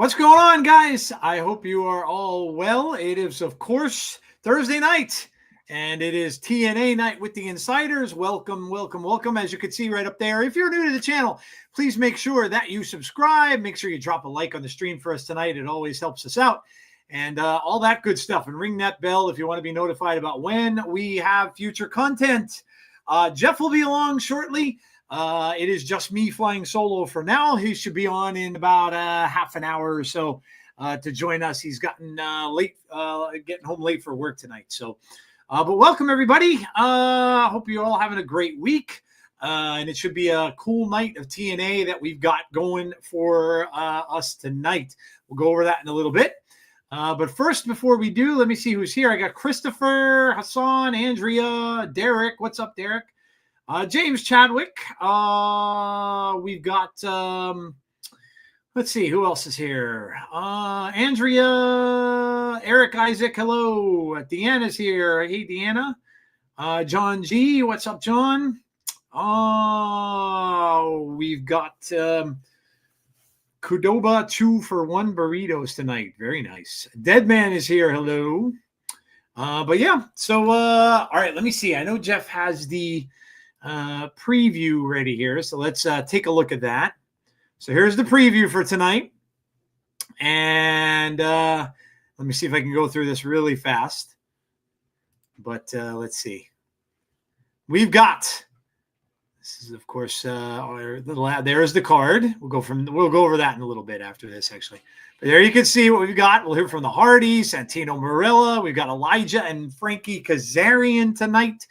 What's going on, guys? I hope you are all well. It is, of course, Thursday night, and it is TNA night with the Insiders. Welcome, welcome, welcome. As you can see right up there, if you're new to the channel, please make sure that you subscribe. Make sure you drop a like on the stream for us tonight. It always helps us out, and all that good stuff. And ring that bell if you want to be notified about when we have future content. Jeff will be along shortly. It is just me flying solo for now. He should be on in about half an hour or so to join us. He's gotten late, getting home late for work tonight. So, but welcome everybody. Hope you're all having a great week. And it should be a cool night of TNA that we've got going for us tonight. We'll go over that in a little bit. But first, before we do, let me see who's here. I got Christopher, Hassan, Andrea, Derek. What's up, Derek? James Chadwick. We've got, let's see, who else is here? Andrea, Eric Isaac, hello. Deanna's here. Hey, Deanna. John G, what's up, John? We've got Kudoba 2 for 1 burritos tonight. Very nice. Deadman is here. Hello. But yeah, so, all right, let me see. I know Jeff has the preview ready here, so let's take a look at that. So here's the preview for tonight, and let me see if I can go through this really fast. But let's see. We've got, this is of course there's the card. We'll go over that in a little bit after this, actually. But there you can see what we've got. We'll hear from the Hardys, Santino Marella. We've got Elijah and Frankie Kazarian tonight.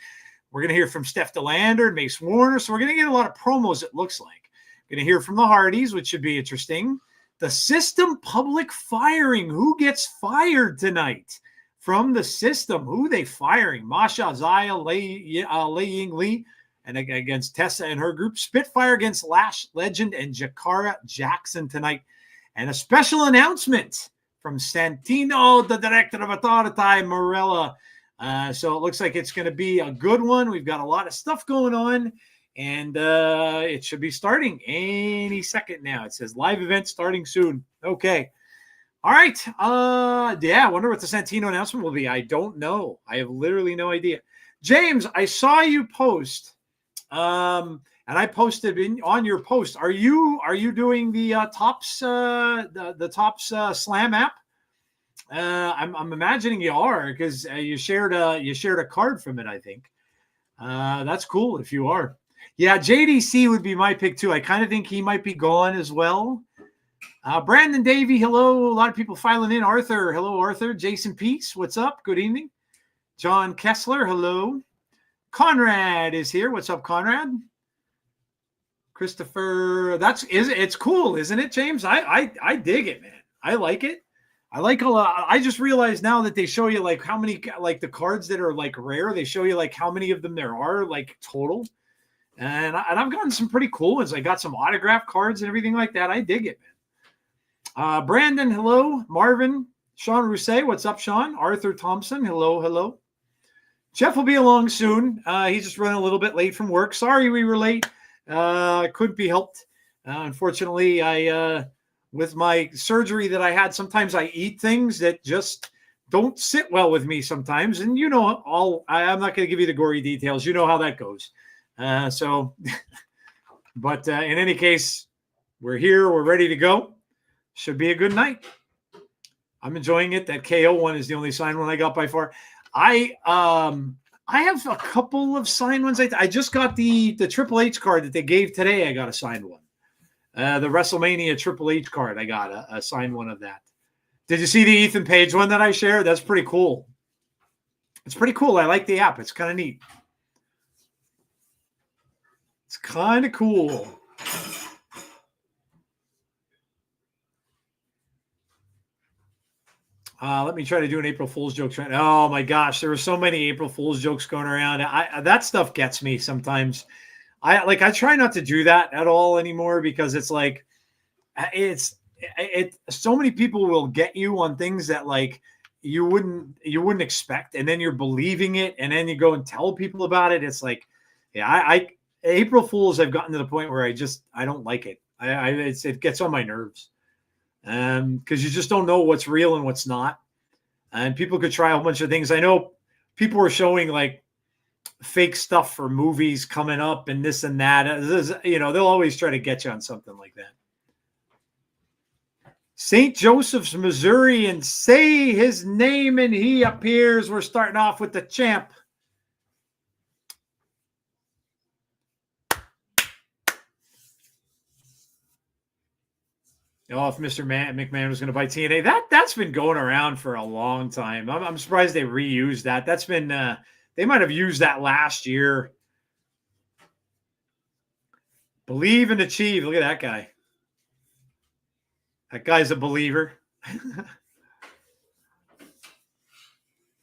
We're going to hear from Steph DeLander and Mace Warner. So we're going to get a lot of promos, it looks like. We're going to hear from the Hardys, which should be interesting. The System public firing. Who gets fired tonight from the System? Who are they firing? Masha, Zaya, Ying Lee, and against Tessa and her group. Spitfire against Lash, Legend, and Jakara Jackson tonight. And a special announcement from Santino, the director of Authority, Marella. So it looks like it's going to be a good one. We've got a lot of stuff going on, and it should be starting any second now. It says live event starting soon. Okay. All right. Yeah, I wonder what the Santino announcement will be. I don't know. I have literally no idea. James, I saw you post, and I posted on your post. Are you doing the Tops the Tops Slam app? I'm imagining you are, because you shared a card from it, I think. That's cool if you are. Yeah, JDC would be my pick too. I kind of think he might be gone as well. Brandon Davey, hello. A lot of people filing in. Arthur, hello, Arthur. Jason Peace, what's up? Good evening. John Kessler, hello. Conrad is here. What's up, Conrad? Christopher, it's cool, isn't it, James? I dig it, man. I like it. I like a lot. I just realized now that they show you like how many, like the cards that are like rare, they show you like how many of them there are like total. And I've gotten some pretty cool ones. I got some autograph cards and everything like that. I dig it, man. Brandon, hello. Marvin, Sean Rousset, what's up, Sean? Arthur Thompson, hello, hello. Jeff will be along soon. He's just running a little bit late from work. Sorry we were late. Couldn't be helped. Unfortunately, with my surgery that I had, sometimes I eat things that just don't sit well with me sometimes. And you know, I'm not going to give you the gory details. You know how that goes. But in any case, we're here. We're ready to go. Should be a good night. I'm enjoying it. That KO one is the only signed one I got by far. I have a couple of signed ones. I just got the Triple H card that they gave today. I got a signed one. The WrestleMania Triple H card. I got a signed one of that. Did you see the Ethan Page one that I shared? That's pretty cool. It's pretty cool. I like the app. It's kind of neat. It's kind of cool. Let me try to do an April Fool's joke. Oh my gosh, there were so many April Fool's jokes going around. That stuff gets me sometimes. I try not to do that at all anymore, because it's like so many people will get you on things that like you wouldn't expect, and then you're believing it, and then you go and tell people about it. It's like, yeah, April Fools, I've gotten to the point where I don't like it. It gets on my nerves. because you just don't know what's real and what's not. And people could try a whole bunch of things. I know people were showing like fake stuff for movies coming up and this and that. They'll always try to get you on something like that. St. Joseph's, Missouri, and say his name and he appears. We're starting off with the champ. Oh, if Mr. McMahon was going to buy TNA, that's been going around for a long time. I'm surprised they reused that. That's been they might have used that last year. Believe and achieve. Look at that guy. That guy's a believer.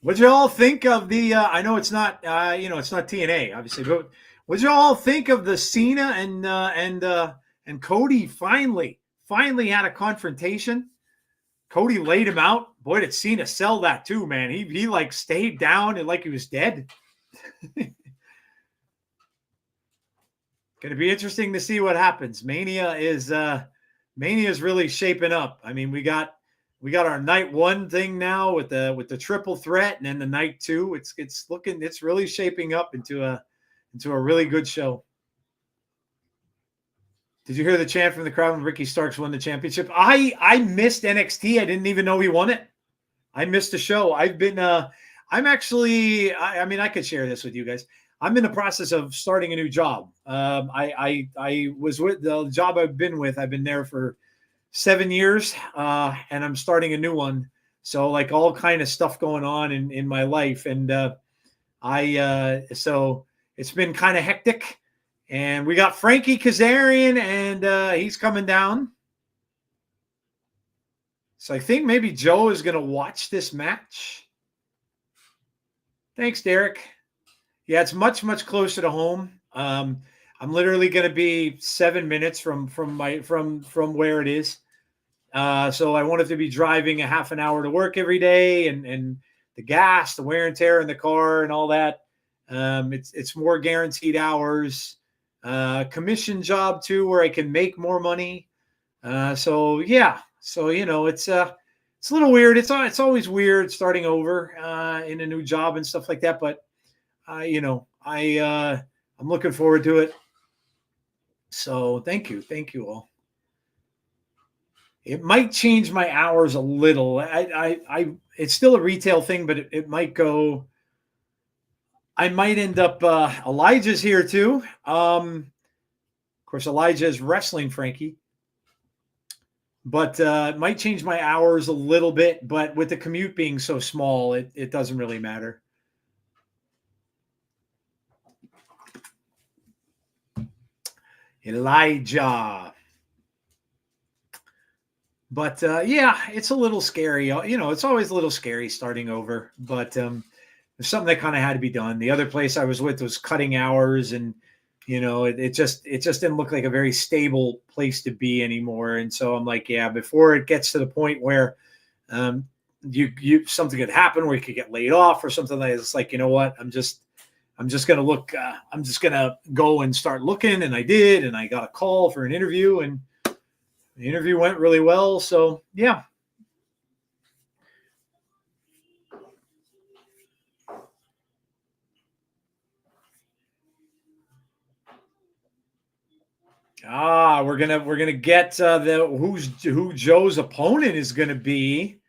What'd you all think of the? I know it's not it's not TNA obviously, but what'd you all think of the Cena and Cody finally had a confrontation? Cody laid him out. Boy, did Cena sell that too, man. He like stayed down and like he was dead. Going to be interesting to see what happens. Mania is really shaping up. I mean, we got our night one thing now with the triple threat, and then the night two. It's really shaping up into a really good show. Did you hear the chant from the crowd when Ricky Starks won the championship? I missed NXT. I didn't even know he won it. I missed the show. I've been I'm actually I mean, I could share this with you guys. I'm in the process of starting a new job. I was with the job I've been there for 7 years, and I'm starting a new one. So like all kind of stuff going on in my life. And so it's been kind of hectic. And we got Frankie Kazarian, and he's coming down. So I think maybe Joe is going to watch this match. Thanks, Derek. Yeah, it's much, much closer to home. I'm literally going to be 7 minutes from where it is. So I won't have to be driving a half an hour to work every day, and the gas, the wear and tear in the car, and all that. It's more guaranteed hours. Commission job too, where I can make more money. So yeah, so it's a little weird. It's always weird starting over in a new job and stuff like that. But I'm looking forward to it. So thank you all. It might change my hours a little. It's still a retail thing, but it might go. I might end up. Elijah's here too. Of course, Elijah is wrestling Frankie, but it might change my hours a little bit. But with the commute being so small, it doesn't really matter. Elijah. But yeah, it's a little scary. It's always a little scary starting over. But there's something that kind of had to be done. The other place I was with was cutting hours, and it just didn't look like a very stable place to be anymore. And so I'm like, yeah, before it gets to the point where you something could happen where you could get laid off or something like that. It's like, you know what? I'm just gonna look. I'm just gonna go and start looking, and I did, and I got a call for an interview, and the interview went really well. So yeah. We're gonna get who Joe's opponent is gonna be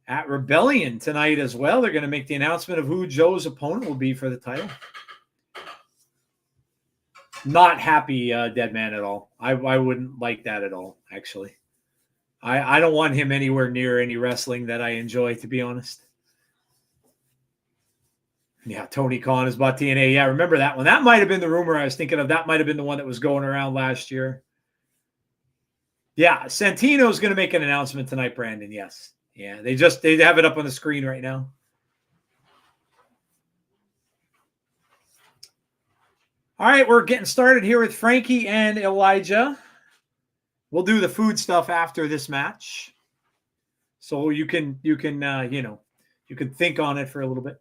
at Rebellion tonight as well. They're gonna make the announcement of who Joe's opponent will be for the title. Not happy, Dead Man, at all. I wouldn't like that at all. Actually, I don't want him anywhere near any wrestling that I enjoy, to be honest. Yeah, Tony Khan has bought TNA. Yeah, remember that one. That might have been the rumor I was thinking of. That might have been the one that was going around last year. Yeah, Santino's going to make an announcement tonight, Brandon. Yes. Yeah, they have it up on the screen right now. All right, we're getting started here with Frankie and Elijah. We'll do the food stuff after this match. So you can think on it for a little bit.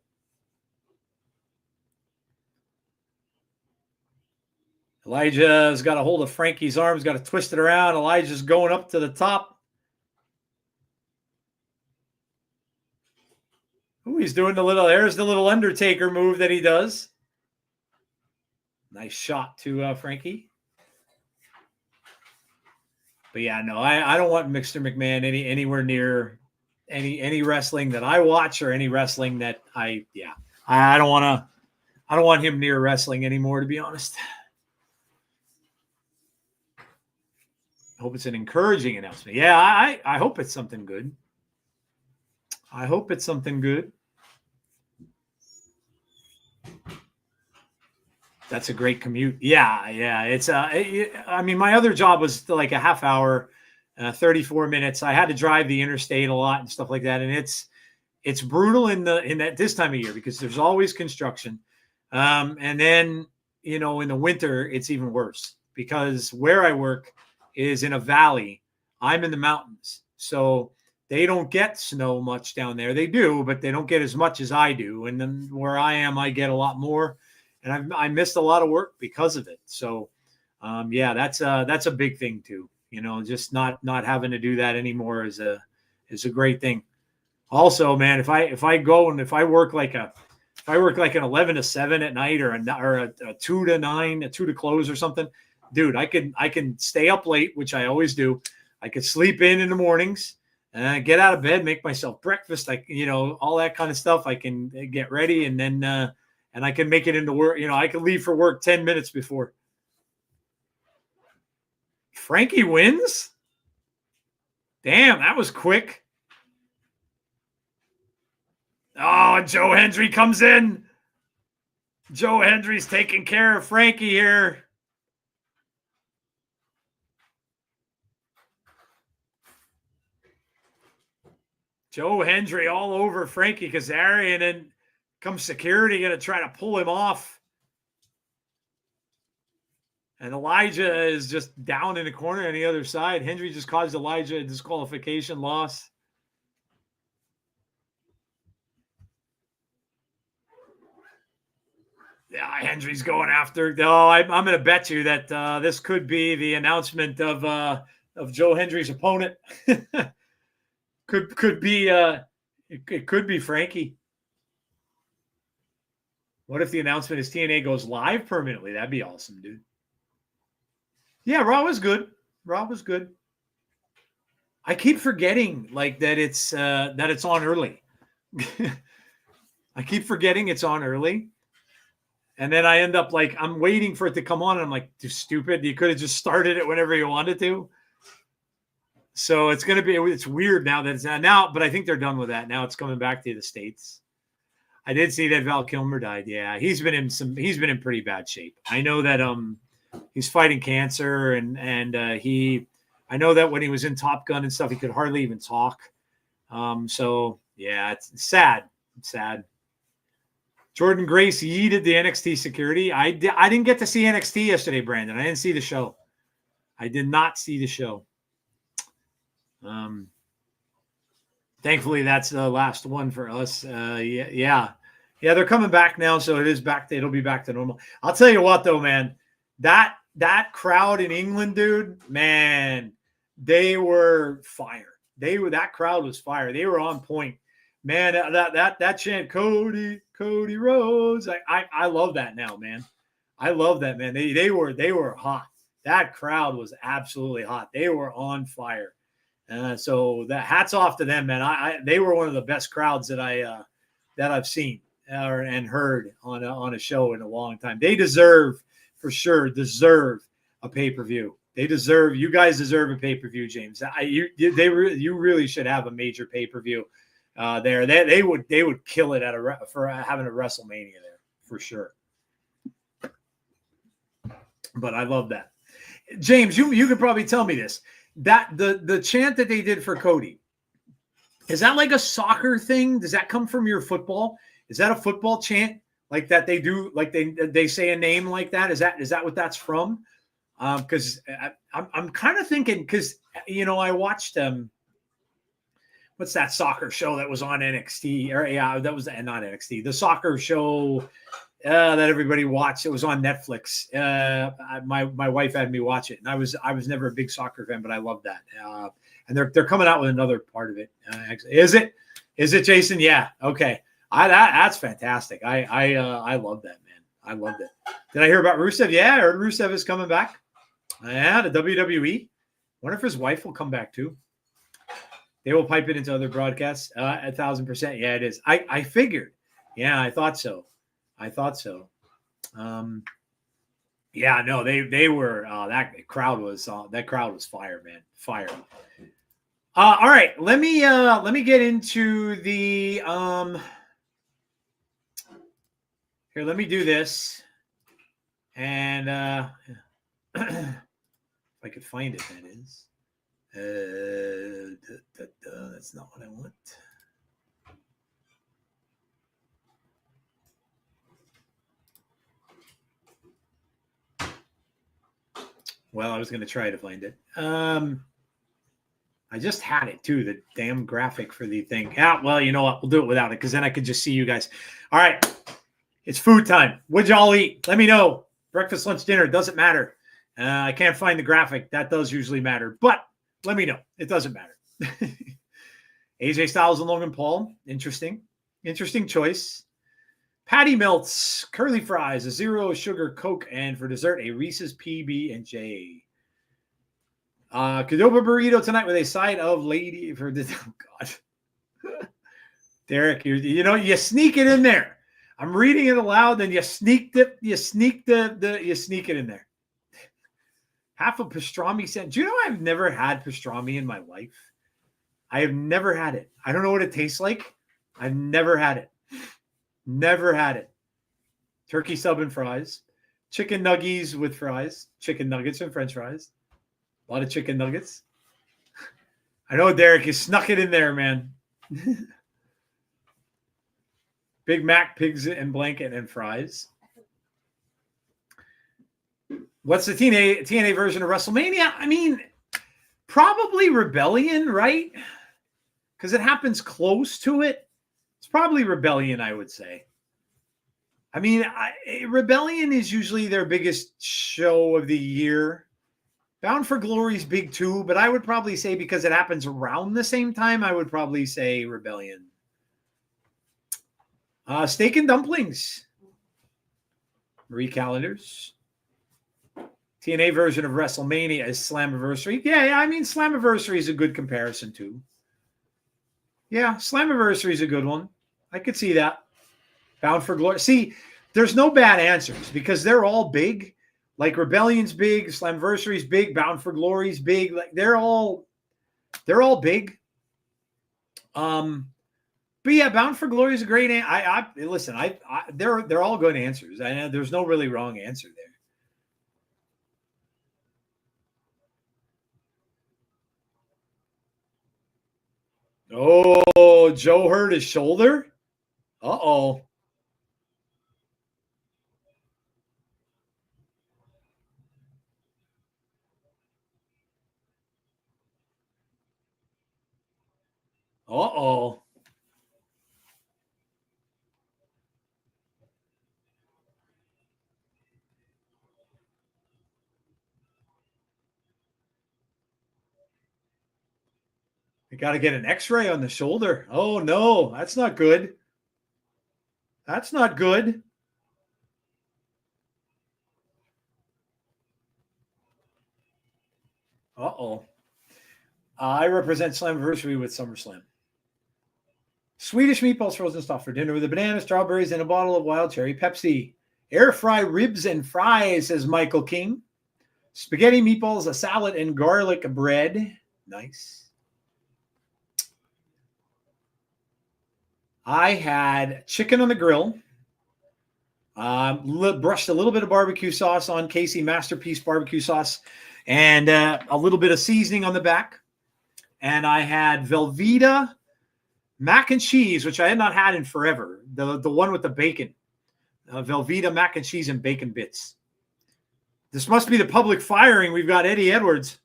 Elijah's got a hold of Frankie's arms, got to twist it around. Elijah's going up to the top. Ooh, he's doing there's the little Undertaker move that he does. Nice shot to Frankie. But yeah, no, I don't want Mr. McMahon anywhere near any wrestling that I watch or any wrestling that I don't want him near wrestling anymore, to be honest. I hope it's an encouraging announcement. Yeah, I hope it's something good. I hope it's something good. That's a great commute. Yeah. It's I mean, my other job was like a half hour, 34 minutes. I had to drive the interstate a lot and stuff like that, and it's brutal in that this time of year because there's always construction, and then in the winter it's even worse because where I work is in a valley. I'm in the mountains, so they don't get snow much down there. They do, but they don't get as much as I do. And then where I am, I get a lot more. And I missed a lot of work because of it. So, that's a big thing too. Just not having to do that anymore is a great thing. Also, man, if I go and if I work like an 11 to 7 at night or a 2 to 9, a 2 to close or something, dude, I can stay up late, which I always do. I could sleep in the mornings and get out of bed, make myself breakfast, all that kind of stuff. I can get ready and then and I can make it into work. I can leave for work 10 minutes before. Frankie wins? Damn, that was quick. Oh, Joe Hendry comes in. Joe Hendry's taking care of Frankie here. Joe Hendry all over Frankie Kazarian, and comes security going to try to pull him off. And Elijah is just down in the corner on the other side. Hendry just caused Elijah a disqualification loss. Yeah, Hendry's going after. Oh, I'm going to bet you that this could be the announcement of Joe Hendry's opponent. could be it could be Frankie. What if the announcement is TNA goes live permanently? That'd be awesome, dude. Yeah, Raw was good. I keep forgetting that it's on early. I keep forgetting it's on early. And then I end up I'm waiting for it to come on. And I'm like, too stupid. You could have just started it whenever you wanted to. So it's weird now that it's now, but I think they're done with that. Now it's coming back to the States. I did see that Val Kilmer died. Yeah, he's been in pretty bad shape. I know that he's fighting cancer and I know that when he was in Top Gun and stuff, he could hardly even talk. So yeah, it's sad. It's sad. Jordan Grace yeeted the NXT security. I didn't get to see NXT yesterday, Brandon. I didn't see the show. I did not see the show. Thankfully, that's the last one for us. Yeah, they're coming back now, so it is back. It'll be back to normal. I'll tell you what, though, man, that crowd in England, dude, man, they were fire. That crowd was fire. They were on point, man. That chant, Cody Rhodes. I love that now, man. I love that, man. They were hot. That crowd was absolutely hot. They were on fire. So that hats off to them, man. They were one of the best crowds that I've seen and heard on a show in a long time. They for sure deserve a pay-per-view. You guys deserve a pay-per-view, James. You really should have a major pay-per-view there. They would kill it for having a WrestleMania there for sure. But I love that. James, you could probably tell me this. That the chant that they did for Cody, is that like a soccer thing? Does that come from your football? Is that a football chant like that they do? Like they say a name like that? Is that what that's from? Because I'm kind of thinking because I watched what's that soccer show that was on NXT? Or yeah, that was not NXT. The soccer show that everybody watched. It was on Netflix. My wife had me watch it, and I was never a big soccer fan, but I love that. And they're coming out with another part of it. Is it Jason? Yeah. Okay. That's fantastic. I love that, man. I loved it. Did I hear about Rusev? Yeah, I heard Rusev is coming back. Yeah, the WWE. Wonder if his wife will come back too. They will pipe it into other broadcasts. 1,000%. Yeah, it is. I figured. Yeah, I thought so. Yeah, no, they were. That crowd was fire, man, fire. All right, let me get into the here. Let me do this, and if I could find it, that is. That's not what I want. Well, I was going to try to find it. I just had it too, the damn graphic for the thing. Yeah, well, you know what? We'll do it without it because then I could just see you guys. All right. It's food time. What'd y'all eat? Let me know. Breakfast, lunch, dinner. Doesn't matter. I can't find the graphic. That does usually matter. But let me know. It doesn't matter. AJ Styles and Logan Paul. Interesting choice. Patty melts, curly fries, a zero sugar Coke, and for dessert, a Reese's PB&J. Qdoba burrito tonight with a side of lady for this. Oh God, Derek, you sneak it in there. I'm reading it aloud, then you sneak it in there. Half a pastrami sandwich. Do you know I've never had pastrami in my life? I have never had it. I don't know what it tastes like. I've never had it. Never had it. Turkey sub and fries. Chicken nuggies with fries. Chicken nuggets and french fries. A lot of chicken nuggets. I know, Derek, you snuck it in there, man. Big Mac, pigs and blanket and fries. What's the TNA version of WrestleMania? I mean, probably Rebellion, right? Because it happens close to it. It's probably Rebellion, I would say. I mean, Rebellion is usually their biggest show of the year. Bound for Glory is big too, but I would probably say because it happens around the same time, I would probably say Rebellion. Steak and dumplings. Marie Callender's. TNA version of WrestleMania is Slammiversary. Yeah, I mean, Slammiversary is a good comparison too. Yeah, Slammiversary is a good one. I could see that. Bound for Glory. See, there's no bad answers because they're all big. Like Rebellion's big, Slammiversary's big, Bound for Glory's big. Like they're all big. But yeah, Bound for Glory is a great. Listen. They're all good answers. I know there's no really wrong answer there. Oh, Joe hurt his shoulder. Uh-oh. Uh-oh. You got to get an x-ray on the shoulder. Oh, no. That's not good. That's not good. Uh-oh. I represent Slammiversary with SummerSlam. Swedish meatballs frozen stuff for dinner with a banana, strawberries, and a bottle of wild cherry Pepsi. Air fry ribs and fries, says Michael King. Spaghetti meatballs, a salad, and garlic bread. Nice. I had chicken on the grill. Brushed a little bit of barbecue sauce on Casey Masterpiece barbecue sauce and a little bit of seasoning on the back. And I had Velveeta mac and cheese, which I had not had in forever. The one with the bacon. Velveeta mac and cheese and bacon bits. This must be the public firing. We've got Eddie Edwards.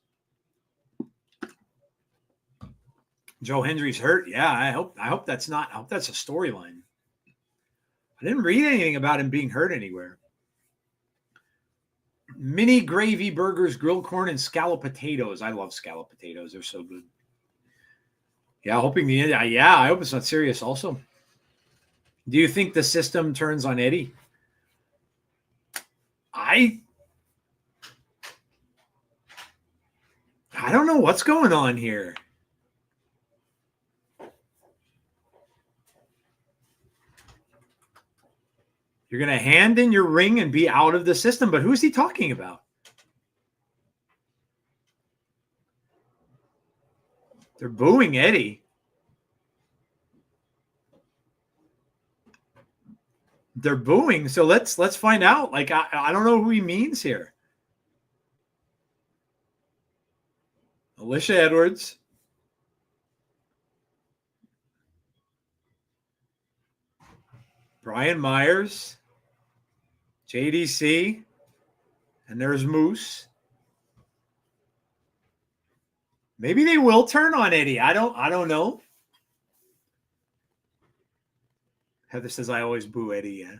Joe Hendry's hurt. Yeah, I hope that's not. I hope that's a storyline. I didn't read anything about him being hurt anywhere. Mini gravy burgers, grilled corn, and scallop potatoes. I love scallop potatoes. They're so good. Yeah, I hope it's not serious also. Do you think the system turns on Eddie? I don't know what's going on here. You're going to hand in your ring and be out of the system, but who's he talking about? They're booing Eddie. They're booing. So let's find out. Like, I don't know who he means here. Alicia Edwards. Brian Myers. JDC. And there's Moose. Maybe they will turn on Eddie. I don't know. Heather says I always boo Eddie. Yeah.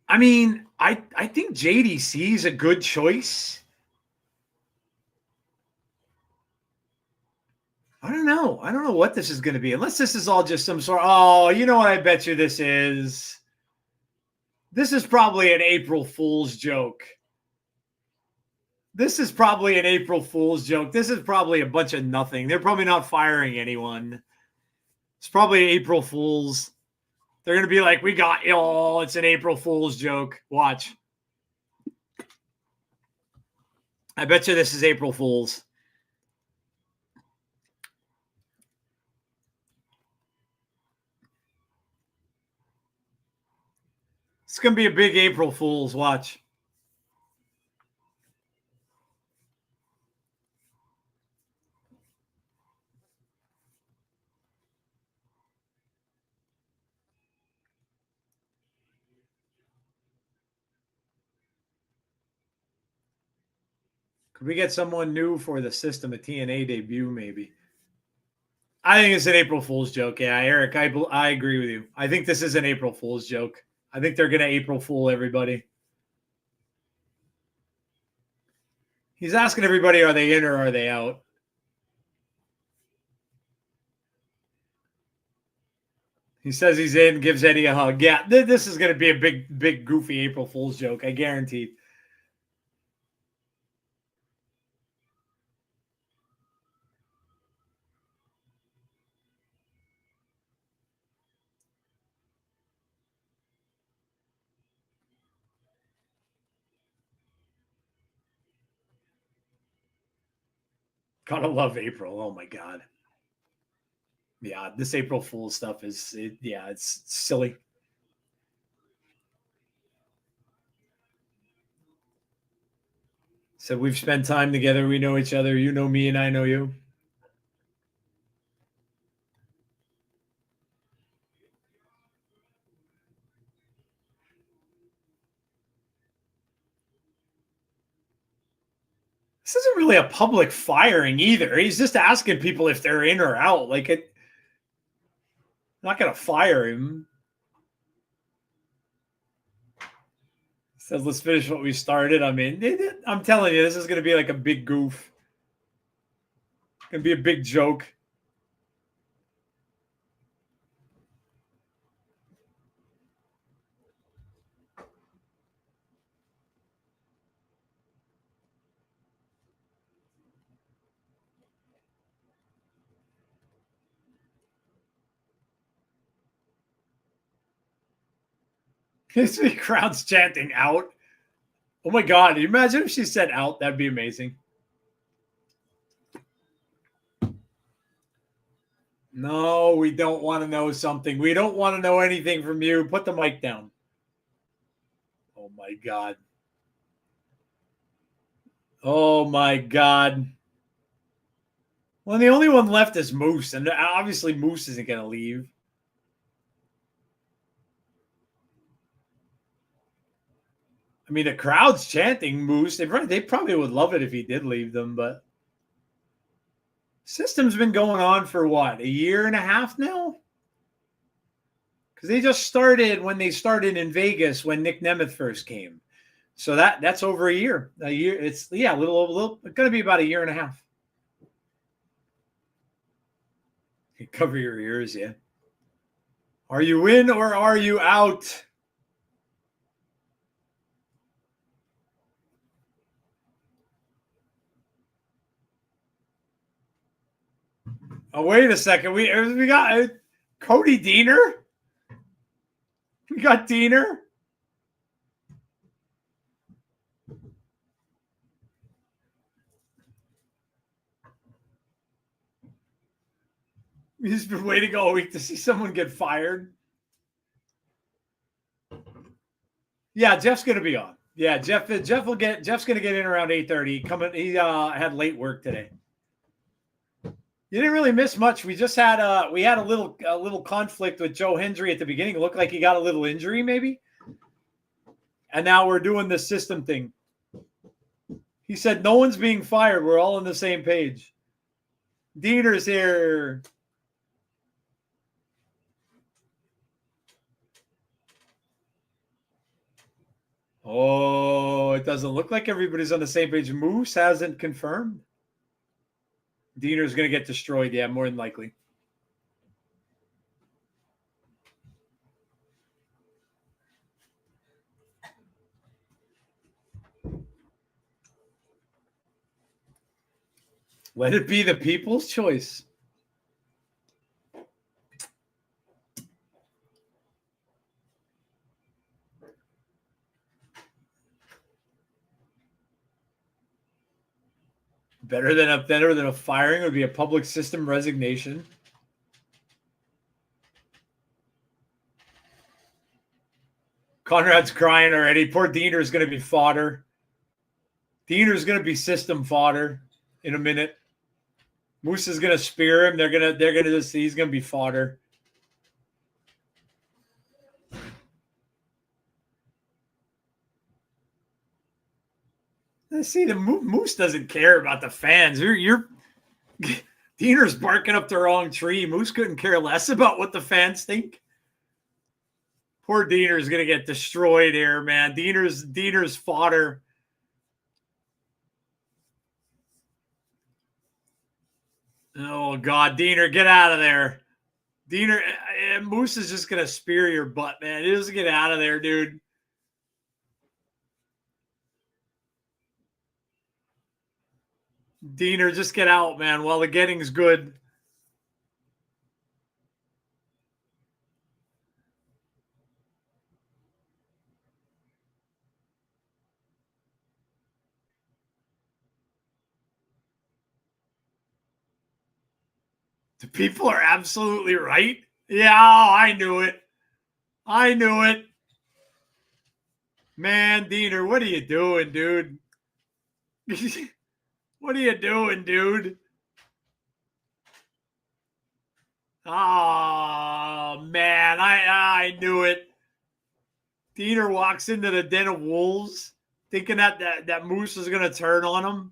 I mean, I think JDC is a good choice. I don't know. I don't know what this is going to be. Unless this is all just some sort of, oh, you know what I bet you this is? This is probably an April Fool's joke. This is probably an April Fool's joke. This is probably a bunch of nothing. They're probably not firing anyone. It's probably April Fool's. They're going to be like, we got, oh, it's an April Fool's joke. Watch. I bet you this is April Fool's. It's going to be a big April Fool's. Watch. Could we get someone new for the system, a TNA debut, maybe? I think it's an April Fool's joke. Yeah, Eric, I agree with you. I think this is an April Fool's joke. I think they're going to April Fool everybody. He's asking everybody, are they in or are they out? He says he's in, gives Eddie a hug. Yeah, this is going to be a big, goofy April Fool's joke. I guarantee. Gotta love April. Oh, my God. Yeah, this April Fool's stuff is, it's silly. So we've spent time together. We know each other. You know me and I know you. This isn't really a public firing either. He's just asking people if they're in or out. Like, I'm not going to fire him. Says, let's finish what we started. I mean, I'm telling you, this is going to be like a big goof. Going to be a big joke. This crowd's chanting out. Oh my God. Can you imagine if she said out? That'd be amazing. No, we don't want to know something. We don't want to know anything from you. Put the mic down. Oh my God. Oh my God. Well, the only one left is Moose, and obviously Moose isn't going to leave. I mean, the crowd's chanting Moose. They probably would love it if he did leave them, but system's been going on for what, a year and a half now? Because they just started when they started in Vegas when Nick Nemeth first came. So that's over a year. A year. It's, a little, it's going to be about a year and a half. Cover your ears, yeah. Are you in or are you out? Oh, wait a second. We got Cody Deaner. We got Deaner. We've just been waiting all week to see someone get fired. Yeah, Jeff's gonna be on. Yeah, Jeff's gonna get in around 8:30. He had late work today. You didn't really miss much. We just had a little conflict with Joe Hendry at the beginning. It looked like he got a little injury, maybe. And now we're doing the system thing. He said no one's being fired. We're all on the same page. Diener's here. Oh, it doesn't look like everybody's on the same page. Moose hasn't confirmed. Diener's going to get destroyed. Yeah, more than likely. Let it be the people's choice. Better than a firing would be a public system resignation. Conrad's crying already. Poor Diener's going to be fodder. Diener's going to be system fodder in a minute. Moose is going to spear him. They're going to just see he's going to be fodder. See, the Moose doesn't care about the fans. You're Diener's barking up the wrong tree. Moose couldn't care less about what the fans think. Poor Diener's gonna get destroyed here, man. Diener's fodder. Oh God, Diener, get out of there. Diener, Moose is just gonna spear your butt, man. Just get out of there, dude. Diener, just get out, man, while the getting's good. The people are absolutely right. Yeah, I knew it. I knew it. Man, Diener, what are you doing, dude? What are you doing, dude? Oh, man, I knew it. Diener walks into the den of wolves thinking that Moose is going to turn on him.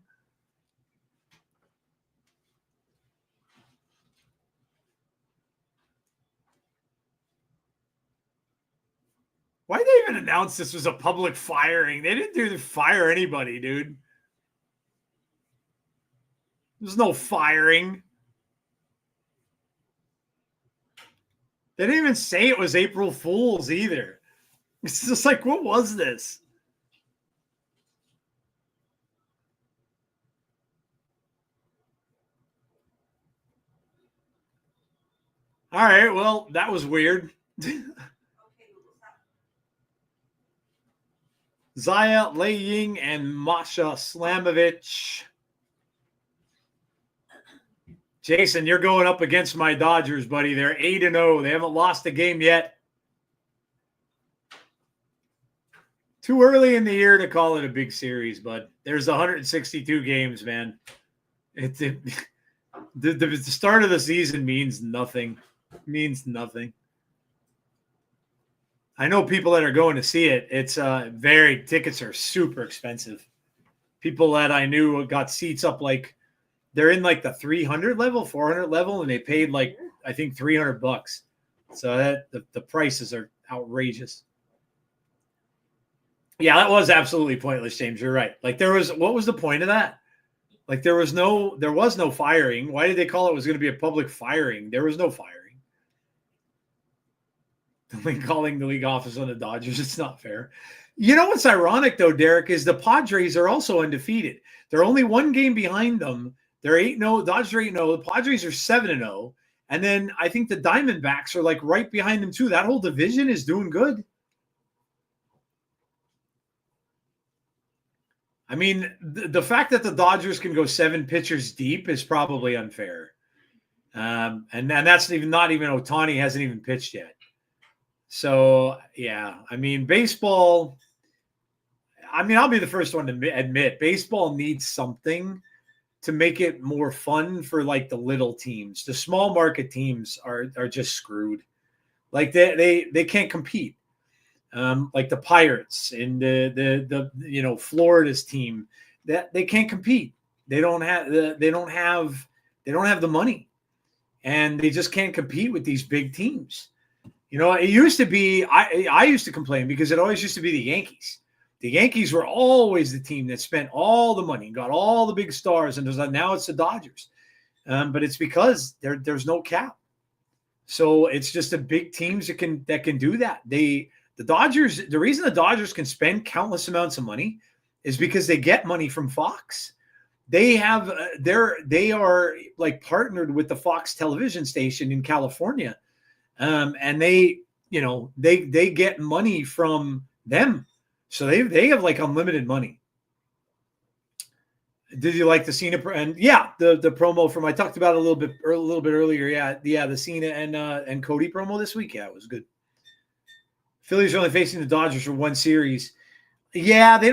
Why did they even announce this was a public firing? They didn't fire anybody, dude. There's no firing. They didn't even say it was April Fool's either. It's just like, what was this? All right, well, that was weird. Zaya, Ying, and Masha Slamovich. Jason, you're going up against my Dodgers, buddy. They're 8-0. They haven't lost a game yet. Too early in the year to call it a big series, but there's 162 games, man. The start of the season means nothing. Means nothing. I know people that are going to see it. It's tickets are super expensive. People that I knew got seats up like they're in like the 300 level, 400 level, and they paid like I think $300. So that the prices are outrageous. Yeah, that was absolutely pointless, James. You're right. Like what was the point of that? Like there was no firing. Why did they call it was going to be a public firing? There was no firing. Calling the league office on the Dodgers, it's not fair. You know what's ironic though, Derek, is the Padres are also undefeated. They're only one game behind them. They're 8-0. Dodgers are 8-0. The Padres are 7-0. And then I think the Diamondbacks are like right behind them too. That whole division is doing good. I mean, the fact that the Dodgers can go 7 pitchers deep is probably unfair. And that's not even Ohtani hasn't even pitched yet. So, yeah, I mean, baseball, I mean, I'll be the first one to admit baseball needs something to make it more fun for like the little teams. The small market teams are just screwed. Like they can't compete. Like the Pirates and the Florida's team, that they can't compete. They don't have the money, and they just can't compete with these big teams. You know, it used to be I used to complain because it always used to be the Yankees. The Yankees were always the team that spent all the money and got all the big stars, and now it's the Dodgers. But it's because there's no cap, so it's just the big teams that can do that. The Dodgers, the reason the Dodgers can spend countless amounts of money is because they get money from Fox. They are like partnered with the Fox television station in California. And they get money from them. So they have like unlimited money. Did you like the Cena and the promo from I talked about a little bit earlier? Yeah, the Cena and Cody promo this week. Yeah, it was good. Phillies are only facing the Dodgers for one series. Yeah, they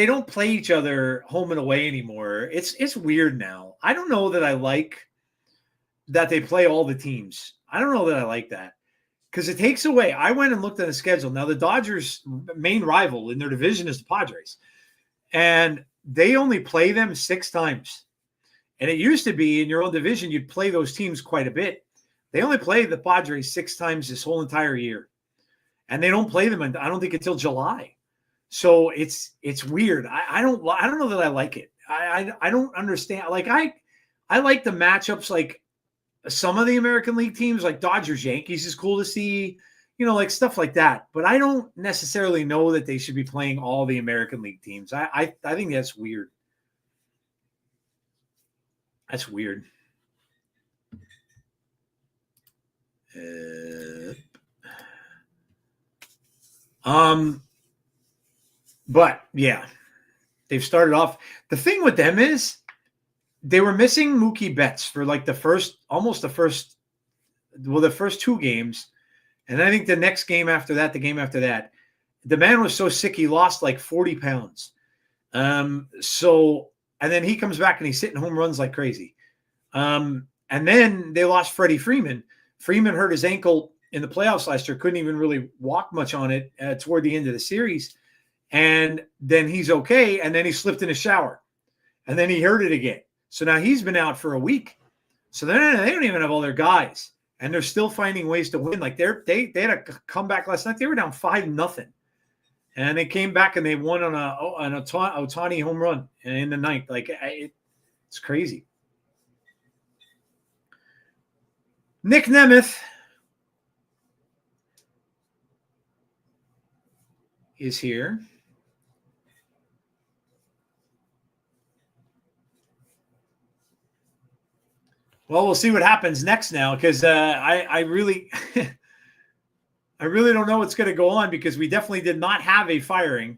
don't play each other home and away anymore. It's weird now. I don't know that I like that they play all the teams. I don't know that I like that because it takes away. I went and looked at the schedule. Now the Dodgers' main rival in their division is the Padres, and they only play them 6 times. And it used to be in your own division, you'd play those teams quite a bit. They only play the Padres 6 times this whole entire year. And they don't play them, I don't think, until July. So it's weird. I don't know that I like it. I don't understand. Like I like the matchups like some of the American League teams, like Dodgers Yankees is cool to see, like stuff like that. But I don't necessarily know that they should be playing all the American League teams. I think that's weird. That's weird. But yeah, they've started off. The thing with them is they were missing Mookie Betts for like the first 2 games. And I think the next game after that, the man was so sick he lost like 40 pounds. And then he comes back and he's hitting home runs like crazy. And then they lost Freddie Freeman. Freeman hurt his ankle in the playoffs last year, couldn't even really walk much on it toward the end of the series. And then he's okay. And then he slipped in a shower. And then he hurt it again. So now he's been out for a week. So they don't even have all their guys. And they're still finding ways to win. Like they had a comeback last night. They were down 5-0. And they came back and they won on an Ohtani home run in the 9th. Like it's crazy. Nick Nemeth is here. Well, we'll see what happens next now because I really I really don't know what's going to go on because we definitely did not have a firing.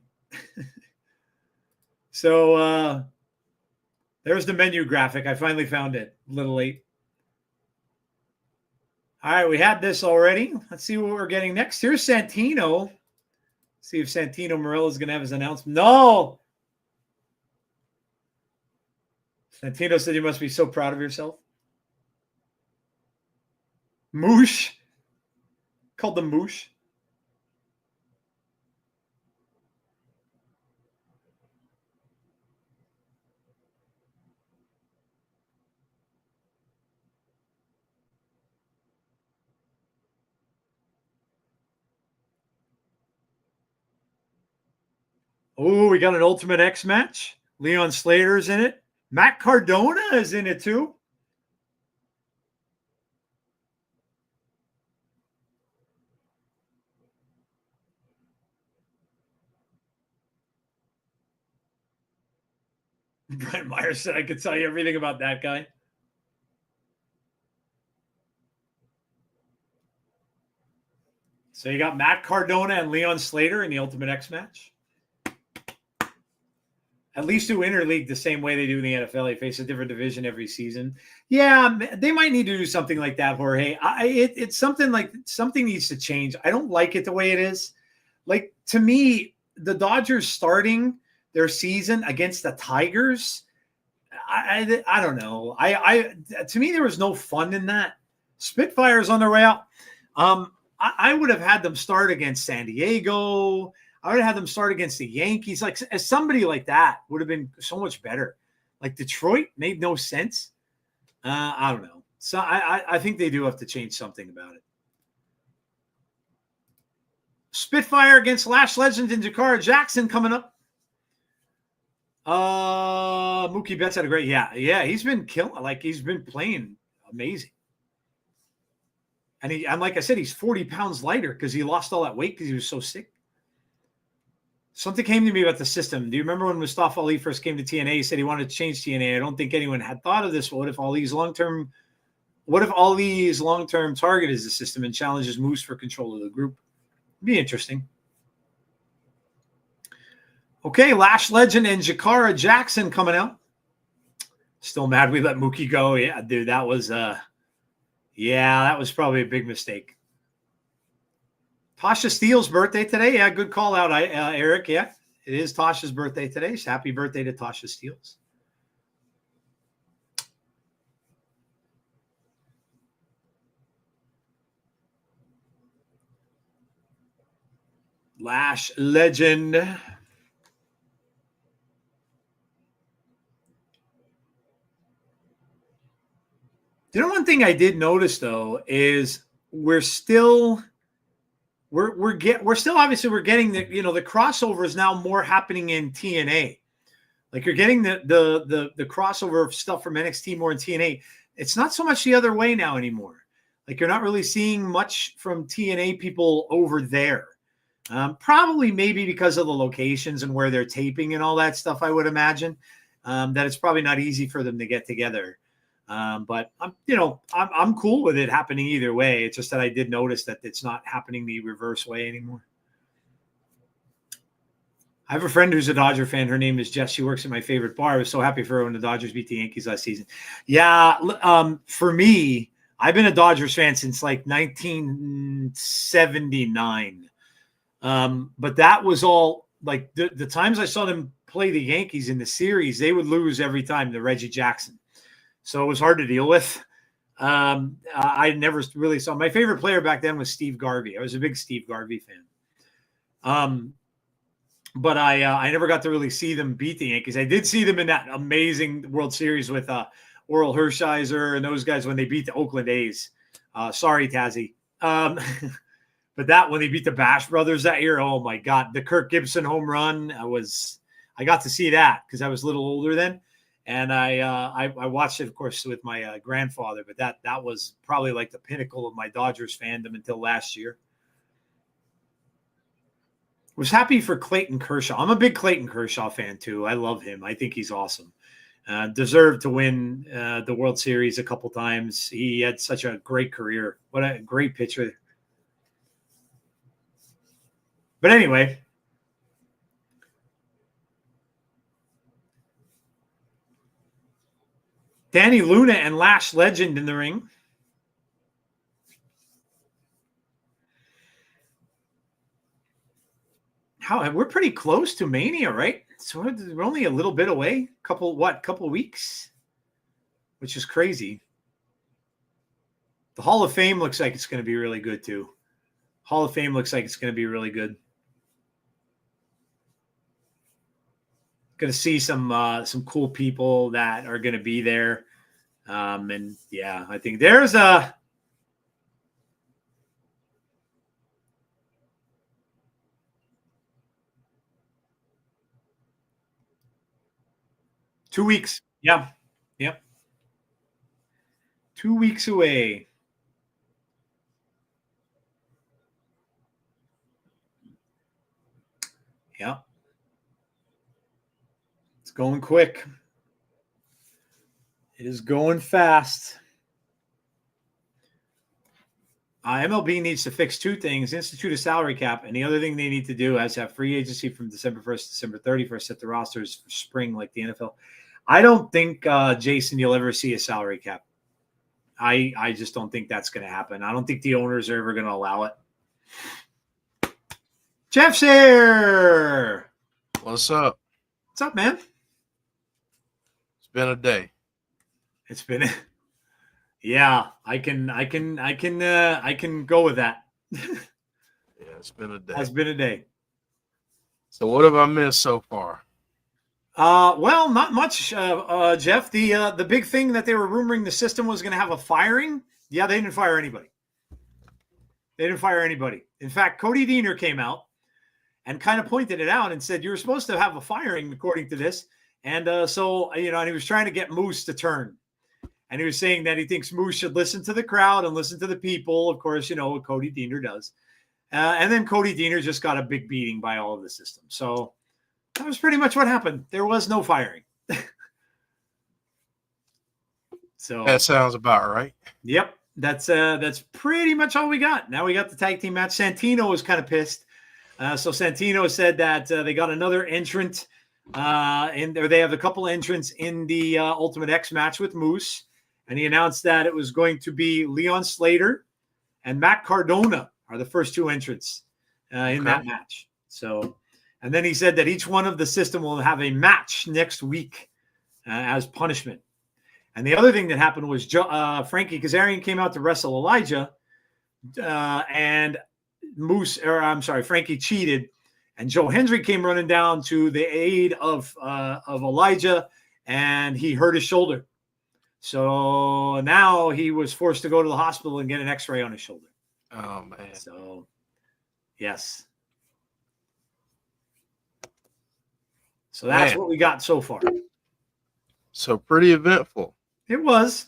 So there's the menu graphic. I finally found it a little late. All right, we had this already. Let's see what we're getting next. Here's Santino. See if Santino Marella is going to have his announcement. No. Santino said you must be so proud of yourself. Moosh. Called the Moosh. Oh, we got an Ultimate X match. Leon Slater's in it. Matt Cardona is in it too. Brian Myers said I could tell you everything about that guy. So you got Matt Cardona and Leon Slater in the Ultimate X match. At least do interleague the same way they do in the NFL. They face a different division every season. Yeah, they might need to do something like that, Jorge. It's something like something needs to change. I don't like it the way it is. Like, to me, the Dodgers starting their season against the Tigers, I don't know. To me, there was no fun in that. Spitfire's on their way out. I would have had them start against San Diego. I would have had them start against the Yankees. Like, as somebody like that would have been so much better. Like, Detroit made no sense. I don't know. So I think they do have to change something about it. Spitfire against Lash Legend and Jakara Jackson coming up. Mookie Betts had a great, yeah. He's been killing, like, he's been playing amazing. And like I said, he's 40 pounds lighter because he lost all that weight because he was so sick. Something came to me about the system. Do you remember when Mustafa Ali first came to TNA? He said he wanted to change TNA. I don't think anyone had thought of this. What if Ali's long-term target is the system and challenges Moose for control of the group? It'd be interesting. Okay, Lash Legend and Jakara Jackson coming out. Still mad we let Mookie go. Yeah, dude, that was probably a big mistake. Tasha Steele's birthday today. Yeah, good call out, Eric. Yeah, it is Tasha's birthday today. So happy birthday to Tasha Steele's. Lash Legend. You know, one thing I did notice though is we're still obviously we're getting the crossover is now more happening in TNA. Like, you're getting the crossover stuff from NXT more in TNA. It's not so much the other way now anymore. Like, you're not really seeing much from TNA people over there. Probably maybe because of the locations and where they're taping and all that stuff, I would imagine, that it's probably not easy for them to get together. But I'm cool with it happening either way. It's just that I did notice that it's not happening the reverse way anymore. I have a friend who's a Dodger fan. Her name is Jess. She works at my favorite bar. I was so happy for her when the Dodgers beat the Yankees last season. Yeah, for me, I've been a Dodgers fan since like 1979. But that was all like the times I saw them play the Yankees in the series, they would lose every time to Reggie Jackson. So it was hard to deal with. I never really saw, my favorite player back then was Steve Garvey. I was a big Steve Garvey fan. But I never got to really see them beat the Yankees. I did see them in that amazing World Series with Oral Hershiser and those guys when they beat the Oakland A's. Sorry, Tazzy. But that when they beat the Bash Brothers that year, oh my God, the Kirk Gibson home run. I got to see that because I was a little older then. And I watched it, of course, with my grandfather. But that was probably like the pinnacle of my Dodgers fandom until last year. Was happy for Clayton Kershaw. I'm a big Clayton Kershaw fan too. I love him. I think he's awesome. Deserved to win the World Series a couple times. He had such a great career. What a great pitcher. But anyway, Danny Luna and Lash Legend in the ring. We're pretty close to Mania, right? So we're only a little bit away. Couple weeks, which is crazy. The Hall of Fame looks like it's going to be really good too. Hall of Fame looks like it's going to be really good. Going to see some cool people that are going to be there. And yeah, I think there's a 2 weeks. Yeah. Yep. 2 weeks away. Yep. It's going quick. It is going fast. MLB needs to fix two things: institute a salary cap, and the other thing they need to do is have free agency from December 1st to December 31st, set the rosters for spring like the NFL. I don't think, Jason, you'll ever see a salary cap. I just don't think that's going to happen. I don't think the owners are ever going to allow it. Jeff's here. What's up? What's up, man? It's been a day. It's been, yeah. I can go with that. Yeah, it's been a day. It's been a day. So what have I missed so far? Well, not much, Jeff. The big thing that they were rumoring the system was going to have a firing. Yeah, they didn't fire anybody. In fact, Cody Deaner came out and kind of pointed it out and said, you're supposed to have a firing according to this. And so, and he was trying to get Moose to turn. And he was saying that he thinks Moose should listen to the crowd and listen to the people. Of course, what Cody Deaner does. And then Cody Deaner just got a big beating by all of the system. So that was pretty much what happened. There was no firing. So that sounds about right. Yep. That's pretty much all we got. Now we got the tag team match. Santino was kind of pissed. So Santino said that they got another entrant they have a couple entrants in the Ultimate X match with Moose. And he announced that it was going to be Leon Slater and Matt Cardona are the first two entrants in that match. So, and then he said that each one of the system will have a match next week as punishment. And the other thing that happened was Frankie Kazarian came out to wrestle Elijah, and Frankie cheated, and Joe Hendry came running down to the aid of Elijah, and he hurt his shoulder. So now he was forced to go to the hospital and get an X-ray on his shoulder. Oh man! So, yes. So that's what we got so far. So pretty eventful. It was.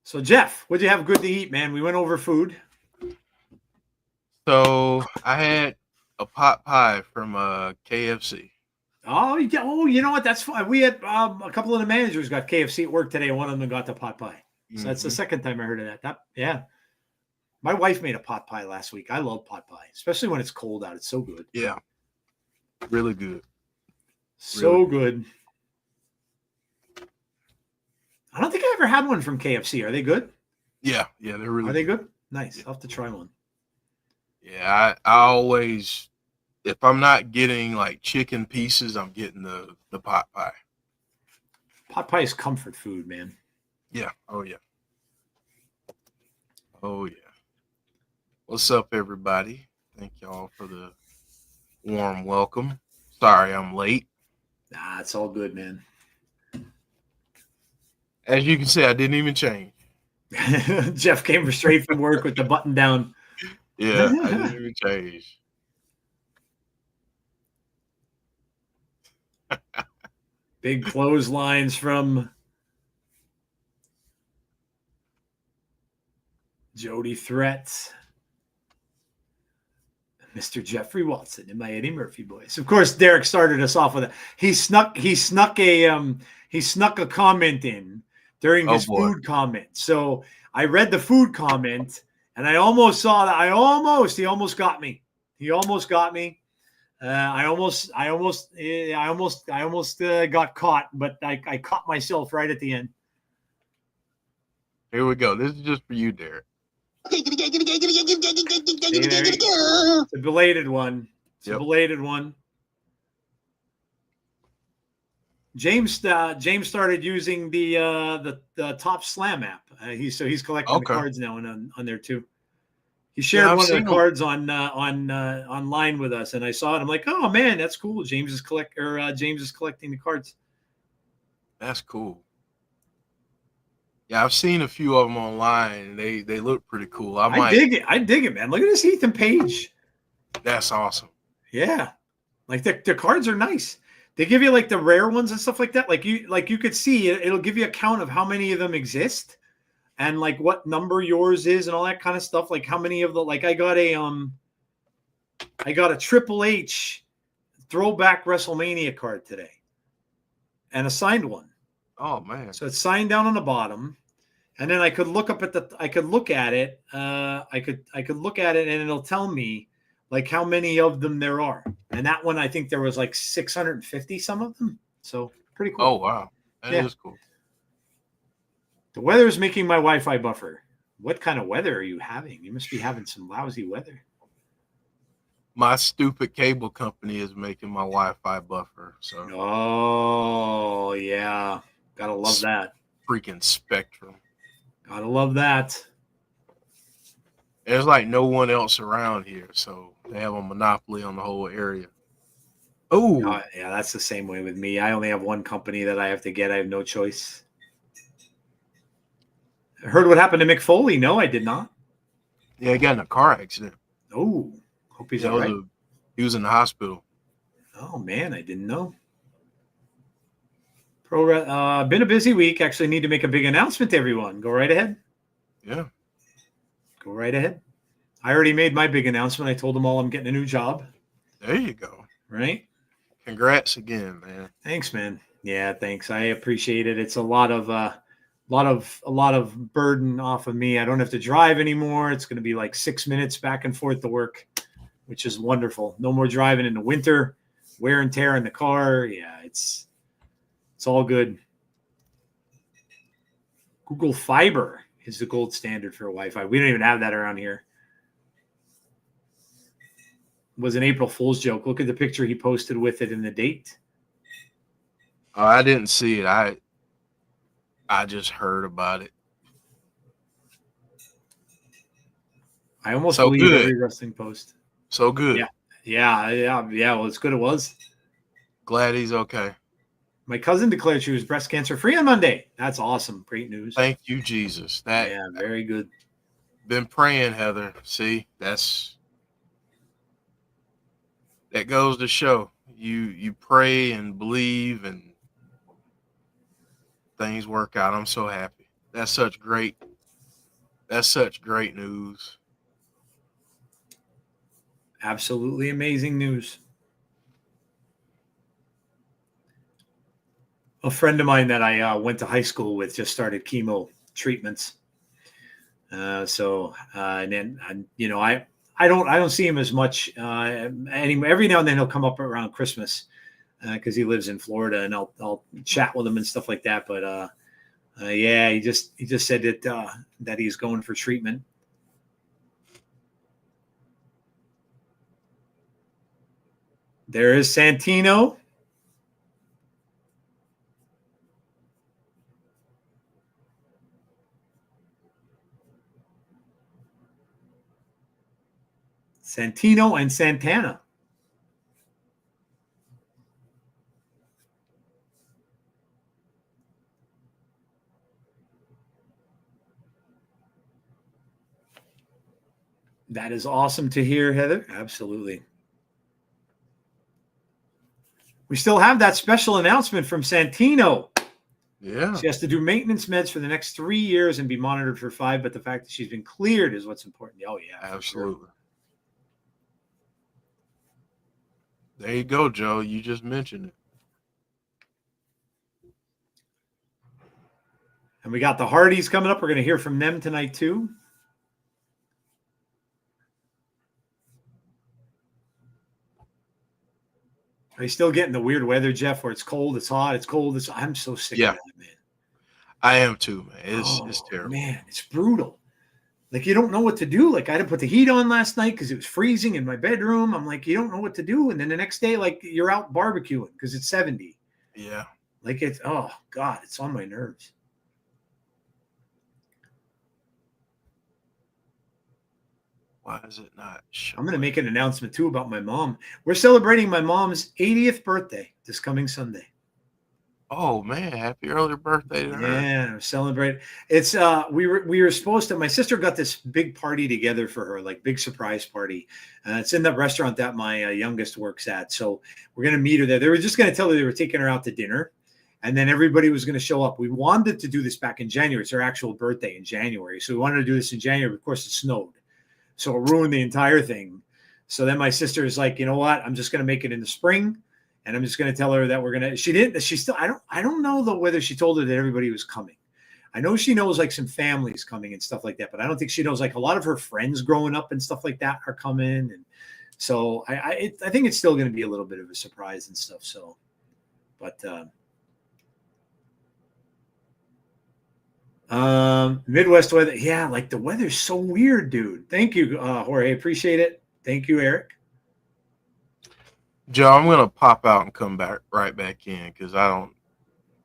So Jeff, what'd you have good to eat, man? We went over food. So I had a pot pie from KFC. Oh, you know what? That's fine. We had a couple of the managers got KFC at work today, and one of them got the pot pie. So that's the second time I heard of that. Yeah. My wife made a pot pie last week. I love pot pie, especially when it's cold out. It's so good. Yeah. Really good. So good. I don't think I ever had one from KFC. Are they good? Yeah, they're really Are they good? Nice. Yeah. I'll have to try one. Yeah, I always, if I'm not getting like chicken pieces, I'm getting the pot pie. Pot pie is comfort food, man. Yeah. Oh, yeah. What's up, everybody? Thank y'all for the warm welcome. Sorry I'm late. Nah, it's all good, man. As you can see, I didn't even change. Jeff came straight from work with the button down. Yeah, I didn't even change. Big clotheslines from Jody Threat, Mr. Jeffrey Watson, and my Eddie Murphy boys. Of course, Derek started us off with it. He snuck a comment in during his food comment. So I read the food comment, and I almost saw that. He almost got me. I almost got caught, but I caught myself right at the end. Here we go. This is just for you, Derek. It's a belated one. James started using the Top Slam app. He's collecting the cards now on there too. He shared one of the cards online with us, and I saw it. I'm like, oh man, that's cool. James is collecting the cards. That's cool. Yeah, I've seen a few of them online. They look pretty cool. I dig it, man. Look at this Ethan Page. That's awesome. Yeah. Like the cards are nice. They give you like the rare ones and stuff like that. Like you could see it'll give you a count of how many of them exist and like what number yours is and all that kind of stuff. Like how many of the like I got a Triple H throwback WrestleMania card today and a signed one. Oh man. So it's signed down on the bottom. And then I could look at it. I could look at it and it'll tell me like how many of them there are. And that one, I think there was like 650, some of them. So pretty cool. Oh, wow. That is cool. The weather is making my Wi-Fi buffer. What kind of weather are you having? You must be having some lousy weather. My stupid cable company is making my Wi-Fi buffer. So. Oh, yeah. Gotta love that. Freaking Spectrum. Gotta love that. There's like no one else around here, so they have a monopoly on the whole area. Oh, yeah, that's the same way with me. I only have one company that I have to get. I have no choice. I heard what happened to Mick Foley. No, I did not. Yeah, he got in a car accident. Oh, hope he's all right. He was in the hospital. Oh man, I didn't know. Been a busy week. Actually, need to make a big announcement to everyone. Go right ahead. Yeah. Go right ahead. I already made my big announcement. I told them all I'm getting a new job. There you go. Right. Congrats again, man. Thanks, man. Yeah, thanks. I appreciate it. It's a lot of burden off of me. I don't have to drive anymore. It's going to be like 6 minutes back and forth to work, which is wonderful. No more driving in the winter, wear and tear in the car. Yeah, it's all good. Google Fiber is the gold standard for Wi-Fi. We don't even have that around here. It was an April Fool's joke. Look at the picture he posted with it and the date. Oh, I didn't see it. I just heard about it. I almost believe every wrestling post. So good. Yeah. Well, it's good it was. Glad he's okay. My cousin declared she was breast cancer free on Monday. That's awesome. Great news. Thank you, Jesus. Very good. Been praying, Heather. See, that goes to show you pray and believe and things work out. I'm so happy. That's such great news. Absolutely amazing news. A friend of mine that I went to high school with just started chemo treatments. I don't see him as much anymore. Every now and then he'll come up around Christmas because he lives in Florida, and I'll chat with him and stuff like that. But he just said that he's going for treatment. There is Santino. Santino and Santana. That is awesome to hear, Heather. Absolutely. We still have that special announcement from Santino. Yeah. She has to do maintenance meds for the next 3 years and be monitored for 5, but the fact that she's been cleared is what's important. Oh, yeah. Absolutely. Sure. There you go, Joe. You just mentioned it. And we got the Hardys coming up. We're going to hear from them tonight, too. Are you still getting the weird weather, Jeff, where it's cold, it's hot, it's cold, I'm so sick of that, man. I am too, man. It's terrible. Man, it's brutal. Like, you don't know what to do. Like, I had to put the heat on last night because it was freezing in my bedroom. I'm like, you don't know what to do. And then the next day, like, you're out barbecuing because it's 70. Yeah. Like, oh, God, it's on my nerves. Why is it not showing? I'm going to make an announcement, too, about my mom. We're celebrating my mom's 80th birthday this coming Sunday. Oh man, happy early birthday to her. Yeah, celebrate. It's we were supposed to. My sister got this big party together for her, like big surprise party. It's in the restaurant that my youngest works at. So we're gonna meet her there. They were just gonna tell her they were taking her out to dinner, and then everybody was gonna show up. We wanted to do this back in January. It's her actual birthday in January, so we wanted to do this in January. Of course, it snowed, so it ruined the entire thing. So then my sister is like, you know what? I'm just gonna make it in the spring. And I'm just going to tell her that we're going to, she didn't, she still, I don't know though, whether she told her that everybody was coming. I know she knows like some families coming and stuff like that, but I don't think she knows like a lot of her friends growing up and stuff like that are coming. And so I think it's still going to be a little bit of a surprise and stuff. So, but, Midwest weather. Yeah. Like the weather's so weird, dude. Thank you, Jorge. Appreciate it. Thank you, Eric. Joe, I'm gonna pop out and come back right back in because I don't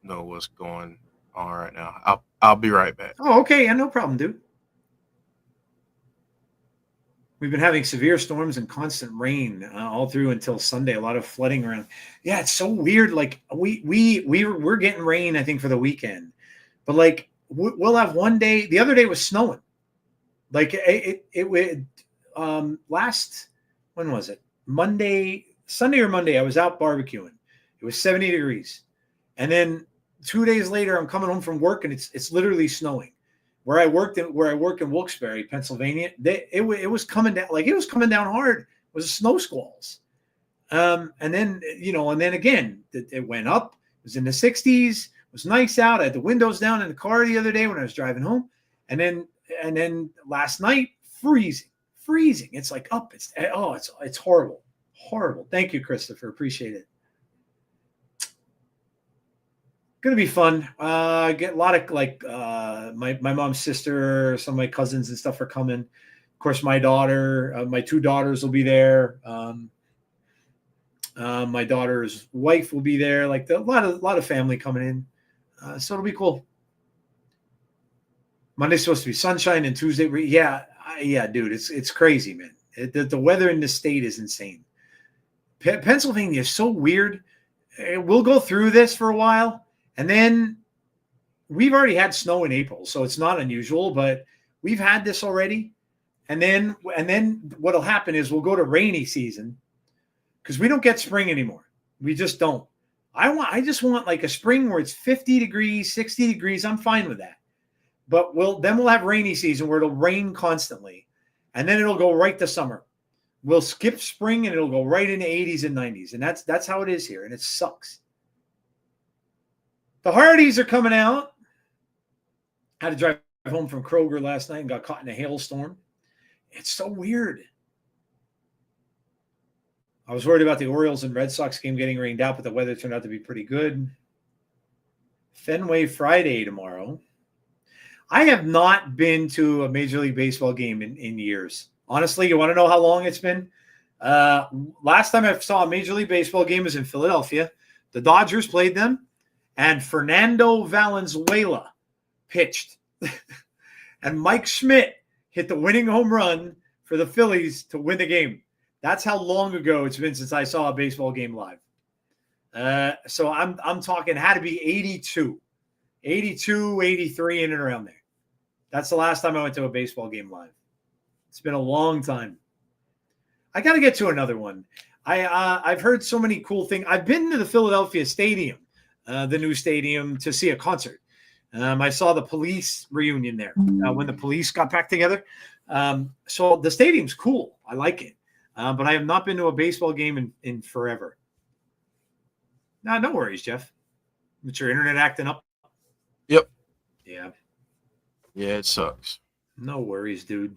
know what's going on right now. I'll be right back. Oh, okay. Yeah, no problem, dude. We've been having severe storms and constant rain all through until Sunday. A lot of flooding around. Yeah, it's so weird. Like we're getting rain, I think, for the weekend, but like we'll have one day. The other day was snowing. Like it last, when was it? Sunday or Monday, I was out barbecuing. It was 70 degrees. And then 2 days later, I'm coming home from work and it's literally snowing. Where I work in Wilkes-Barre, Pennsylvania, it was coming down, like it was coming down hard. It was snow squalls. And then, again, it went up. It was in the 60s. It was nice out. I had the windows down in the car the other day when I was driving home. And then last night, freezing. It's like up. It's horrible. Horrible. Thank you, Christopher. Appreciate it. Gonna be fun. Get a lot of like my mom's sister, some of my cousins and stuff are coming. Of course, my daughter, my two daughters will be there. My daughter's wife will be there. Like a lot of family coming in. So it'll be cool. Monday's supposed to be sunshine and Tuesday. Yeah, dude. It's crazy, man. The weather in this state is insane. Pennsylvania is so weird. We'll go through this for a while, and then we've already had snow in April, so it's not unusual, but we've had this already. And then what'll happen is we'll go to rainy season because we don't get spring anymore. We just don't. I just want like a spring where it's 50 degrees, 60 degrees. I'm fine with that. But we'll have rainy season where it'll rain constantly, and then it'll go right to summer. We'll skip spring and it'll go right into 80s and 90s. And that's how it is here. And it sucks. The Hardys are coming out. Had to drive home from Kroger last night and got caught in a hailstorm. It's so weird. I was worried about the Orioles and Red Sox game getting rained out, but the weather turned out to be pretty good. Fenway Friday tomorrow. I have not been to a Major League Baseball game in years. Honestly, you want to know how long it's been? Last time I saw a Major League Baseball game was in Philadelphia. The Dodgers played them, and Fernando Valenzuela pitched. And Mike Schmidt hit the winning home run for the Phillies to win the game. That's how long ago it's been since I saw a baseball game live. So I'm talking had to be 82, 83, in and around there. That's the last time I went to a baseball game live. It's been a long time. I got to get to another one. I've heard so many cool things. I've been to the Philadelphia Stadium, the new stadium, to see a concert. I saw the Police reunion there when the Police got back together. So the stadium's cool. I like it. But I have not been to a baseball game in forever. No worries, Jeff. With your internet acting up. Yep. Yeah. Yeah, it sucks. No worries, dude.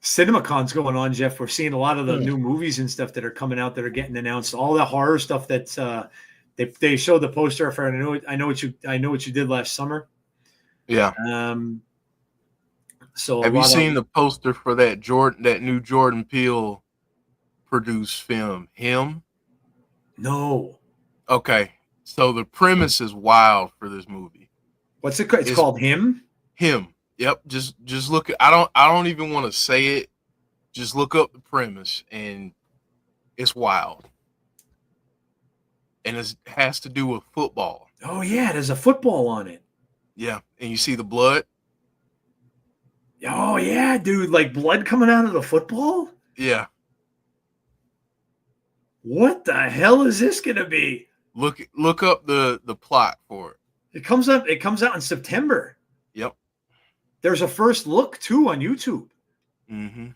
CinemaCon's going on, Jeff. We're seeing a lot of the new movies and stuff that are coming out that are getting announced. All the horror stuff that's they showed the poster for. I know what you did last summer. Yeah. So have you seen the poster for that new Jordan Peele produced film, Him? No. Okay. So the premise is wild for this movie. What's it called? It's called Him? Him. Yep. Just look at, I don't even want to say it. Just look up the premise and it's wild. and it has to do with football. Oh yeah, there's a football on it. Yeah, and you see the blood. Oh yeah, dude, like blood coming out of the football? Yeah. What the hell is this gonna be? Look up the plot for it. It comes out in September. Yep. There's a first look too on YouTube. Mm-hmm.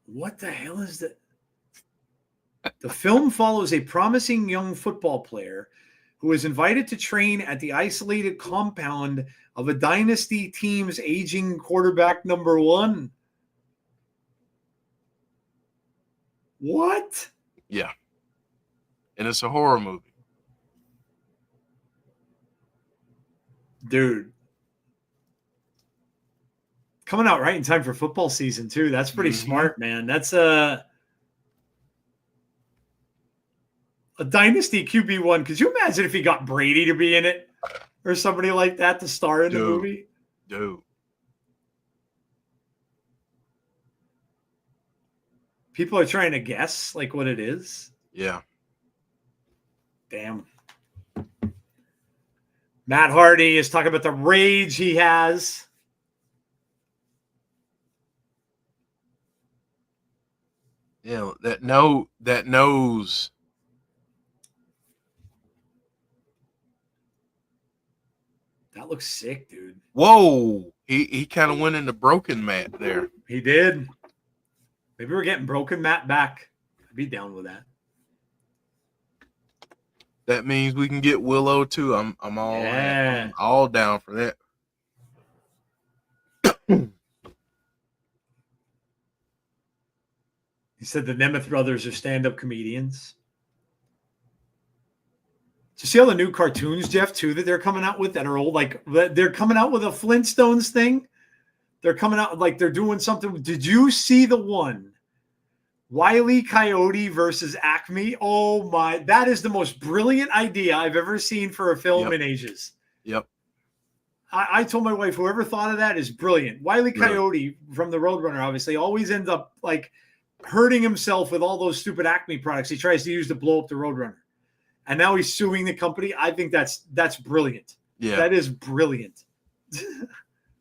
What the hell is that? The film follows a promising young football player who is invited to train at the isolated compound of a dynasty team's aging quarterback number 1. What? Yeah. And it's a horror movie. Dude. Coming out right in time for football season, too. That's pretty smart, man. That's a dynasty QB1. Could you imagine if he got Brady to be in it or somebody like that to star in the movie? Dude. People are trying to guess like what it is. Yeah. Damn. Matt Hardy is talking about the rage he has. Yeah, that nose. That looks sick, dude. Whoa. He kind of went into broken Matt there. He did. Maybe we're getting broken Matt back. I'd be down with that. That means we can get Willow too. I'm all down for that. He said the Nemeth brothers are stand-up comedians. Do you see all the new cartoons, Jeff, too, that they're coming out with that are old? Like, they're coming out with a Flintstones thing. They're coming out like they're doing something. Did you see the one? Wile E. Coyote versus Acme. Oh, my. That is the most brilliant idea I've ever seen for a film in ages. Yep. I told my wife, whoever thought of that is brilliant. Wile E. Coyote from the Roadrunner, obviously, always ends up, like, hurting himself with all those stupid Acme products he tries to use to blow up the Roadrunner. And now he's suing the company. I think that's brilliant. Yeah. That is brilliant.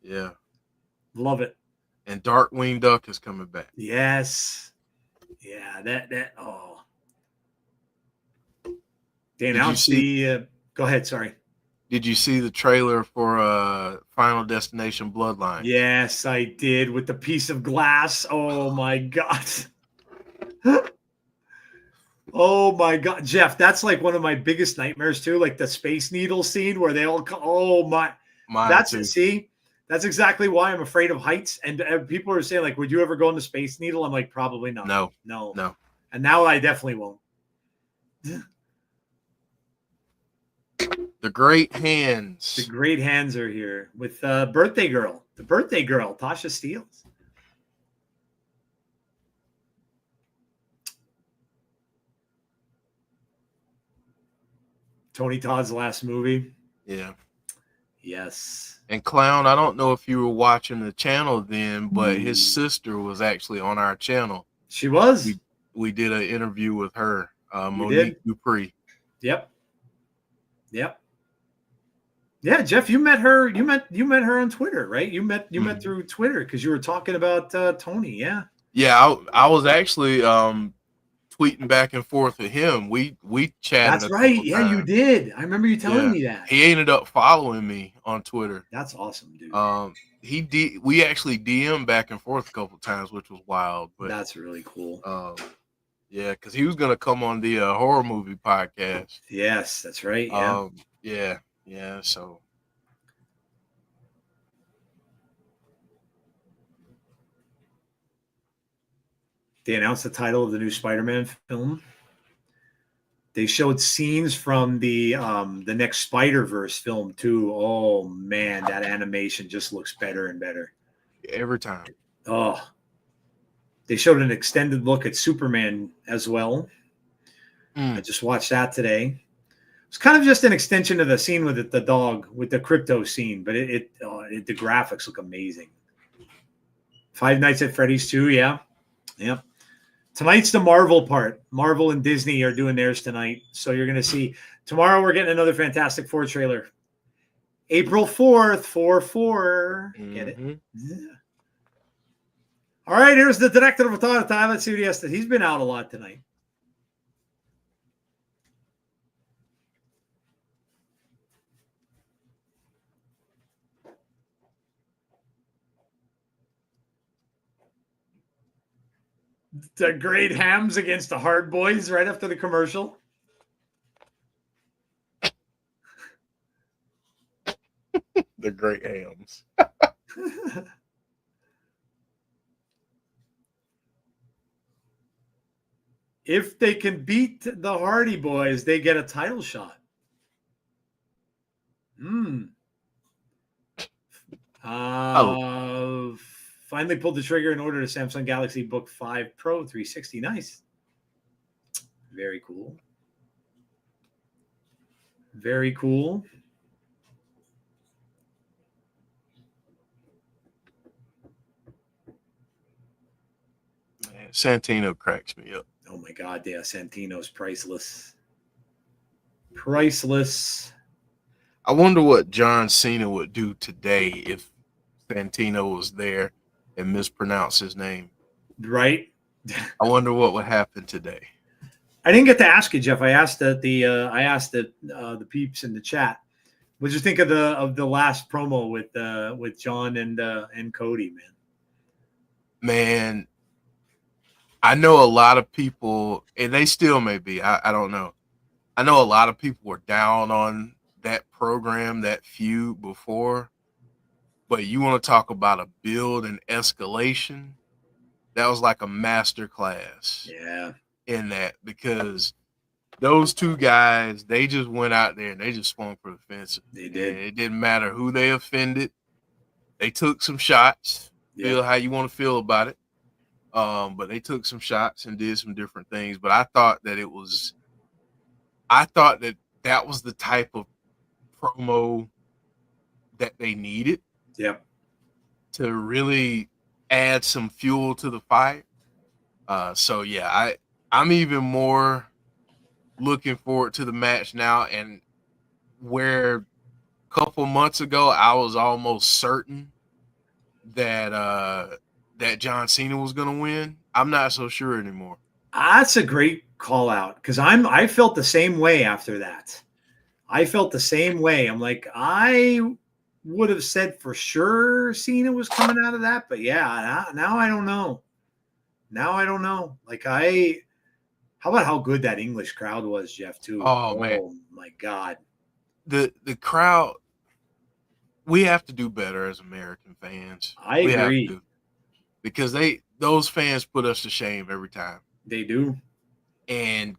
Yeah. Love it. And Darkwing Duck is coming back. Yes. Yeah, oh. They announced go ahead, sorry. Did you see the trailer for Final Destination Bloodline? Yes, I did, with the piece of glass. Oh my God. Oh my God, Jeff, that's like one of my biggest nightmares too, like the Space Needle scene where they all that's exactly why I'm afraid of heights. And people are saying, like, would you ever go into Space Needle? I'm like, probably not. No. And now I definitely won't. The Great Hands. The Great Hands are here with Birthday Girl. The Birthday Girl, Tasha Steelz. Tony Todd's last movie. Yeah. Yes. And Clown, I don't know if you were watching the channel then, but his sister was actually on our channel. She was. We did an interview with her, Monique Dupree. Yep. Yeah, Jeff, you met her. You met her on Twitter, right? You met through Twitter because you were talking about Tony. Yeah. Yeah, I was actually tweeting back and forth with him. We chatted. That's right. Yeah, times. You did. I remember you telling me that. He ended up following me on Twitter. That's awesome, dude. We actually DM'd back and forth a couple times, which was wild. But that's really cool. Yeah, because he was gonna come on the horror movie podcast. Yes, that's right. Yeah. Yeah. So. They announced the title of the new Spider-Man film. They showed scenes from the next Spider-Verse film too. Oh man, that animation just looks better and better every time. Oh, they showed an extended look at Superman as well. I just watched that today. It's kind of just an extension of the scene with the dog with the crypto scene, but the graphics look amazing. Five Nights at Freddy's 2, yeah. Tonight's the Marvel part. Marvel and Disney are doing theirs tonight. So you're going to see tomorrow we're getting another Fantastic Four trailer. April 4th, 4/4. Get it? Yeah. All right, here's the director of Authority. Let's see what he has to. He's been out a lot tonight. The great hams against the hard boys right after the commercial. The great hams. If they can beat the Hardy Boys, they get a title shot. Finally pulled the trigger and ordered a Samsung Galaxy Book 5 Pro 360. Nice. Very cool. Very cool. Man, Santino cracks me up. Oh my God, yeah, Santino's priceless. Priceless. I wonder what John Cena would do today if Santino was there and mispronounced his name. Right? I wonder what would happen today. I didn't get to ask you, Jeff. I asked the peeps in the chat. What did you think of the last promo with John and Cody, man? Man, I know a lot of people, and they still may be. I don't know. I know a lot of people were down on that program, that feud before. But you want to talk about a build and escalation? That was like a master class. Yeah. In that, because those two guys, they just went out there and they just swung for the fences. They did. And it didn't matter who they offended. They took some shots. Yeah. Feel how you want to feel about it. But they took some shots and did some different things. But I thought that that was the type of promo that they needed. Yep. To really add some fuel to the fire. So yeah, I'm even more looking forward to the match now. And where a couple months ago I was almost certain that that John Cena was going to win, I'm not so sure anymore. That's a great call out, because I felt the same way after that. I felt the same way. I'm like, I would have said for sure Cena was coming out of that, but yeah, now I don't know. Now I don't know. Like, how about how good that English crowd was, Jeff, too? Oh man. Oh my God. The crowd, we have to do better as American fans. I agree. Have to, because those fans put us to shame every time. They do. And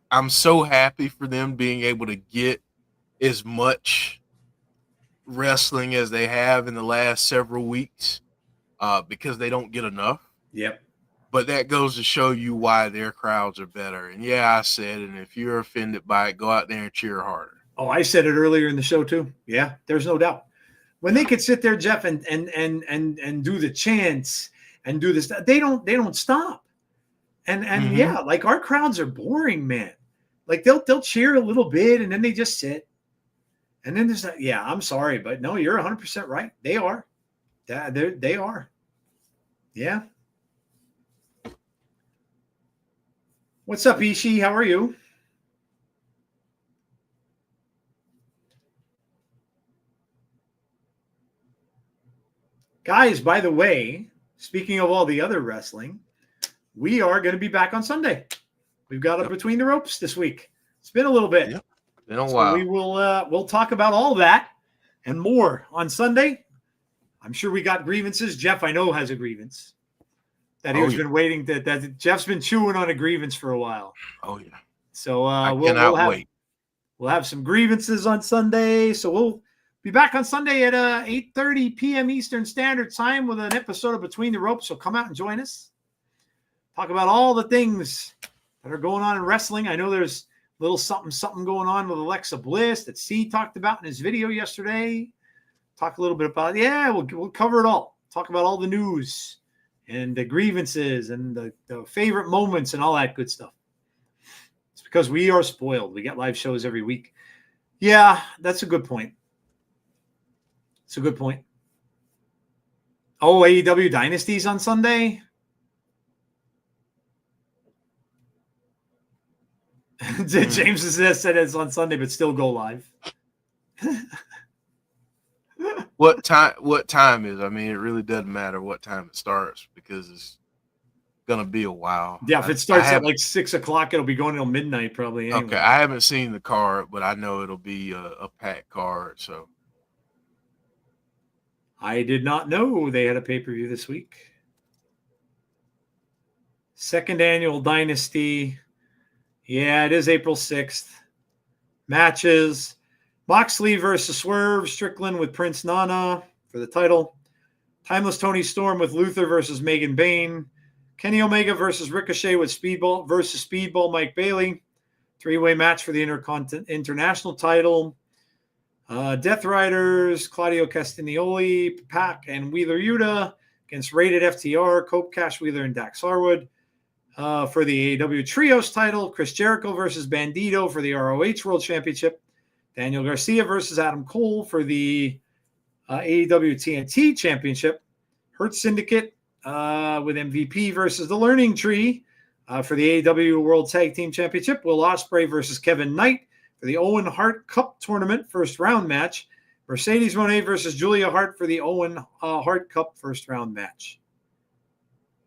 I'm so happy for them being able to get as much wrestling as they have in the last several weeks, because they don't get enough. Yep. But that goes to show you why their crowds are better. And yeah, I said, and if you're offended by it, go out there and cheer harder. Oh, I said it earlier in the show too. Yeah, there's no doubt. When they could sit there, Jeff, and do the chants and do this, they don't stop. And yeah, like, our crowds are boring, man. Like, they'll cheer a little bit and then they just sit. And then there's that. Yeah, I'm sorry, but no, you're 100% right. They are. They are. Yeah. What's up, Ishii? How are you? Guys, by the way, speaking of all the other wrestling, we are going to be back on Sunday. We've got it between the ropes this week. It's been a little bit. Yep. Been a while. We will we'll talk about all that and more on Sunday. I'm sure we got grievances. Jeff, I know, has a grievance that he's been waiting. That Jeff's been chewing on a grievance for a while. Oh yeah. So we'll wait. We'll have some grievances on Sunday. So we'll be back on Sunday at 8:30 p.m. Eastern Standard Time with an episode of Between the Ropes. So come out and join us. Talk about all the things that are going on in wrestling. I know there's a little something going on with Alexa Bliss that C talked about in his video yesterday. Talk a little bit about it. Yeah, we'll cover it all. Talk about all the news and the grievances and the favorite moments and all that good stuff. It's because we are spoiled. We get live shows every week. Yeah, that's a good point. It's a good point. Oh, AEW Dynasties on Sunday? James has said it's on Sunday, but still go live. What time is? I mean, it really doesn't matter what time it starts because it's gonna be a while. Yeah, if it starts at like 6 o'clock, it'll be going till midnight probably. Anyway. Okay, I haven't seen the card, but I know it'll be a packed card. So I did not know they had a pay-per-view this week. Second annual Dynasty. Yeah, it is April 6th. Matches. Moxley versus Swerve. Strickland with Prince Nana for the title. Timeless Tony Storm with Luther versus Megan Bayne. Kenny Omega versus Ricochet with Speedball Mike Bailey. Three-way match for the international title. Death Riders, Claudio Castagnoli, Pac, and Wheeler Yuta against Rated FTR, Cope, Cash Wheeler, and Dax Harwood. For the AEW Trios title, Chris Jericho versus Bandito for the ROH World Championship. Daniel Garcia versus Adam Cole for the AEW TNT Championship. Hurt Syndicate with MVP versus the Learning Tree for the AEW World Tag Team Championship. Will Ospreay versus Kevin Knight for the Owen Hart Cup Tournament first round match. Mercedes Moné versus Julia Hart for the Owen Hart Cup first round match.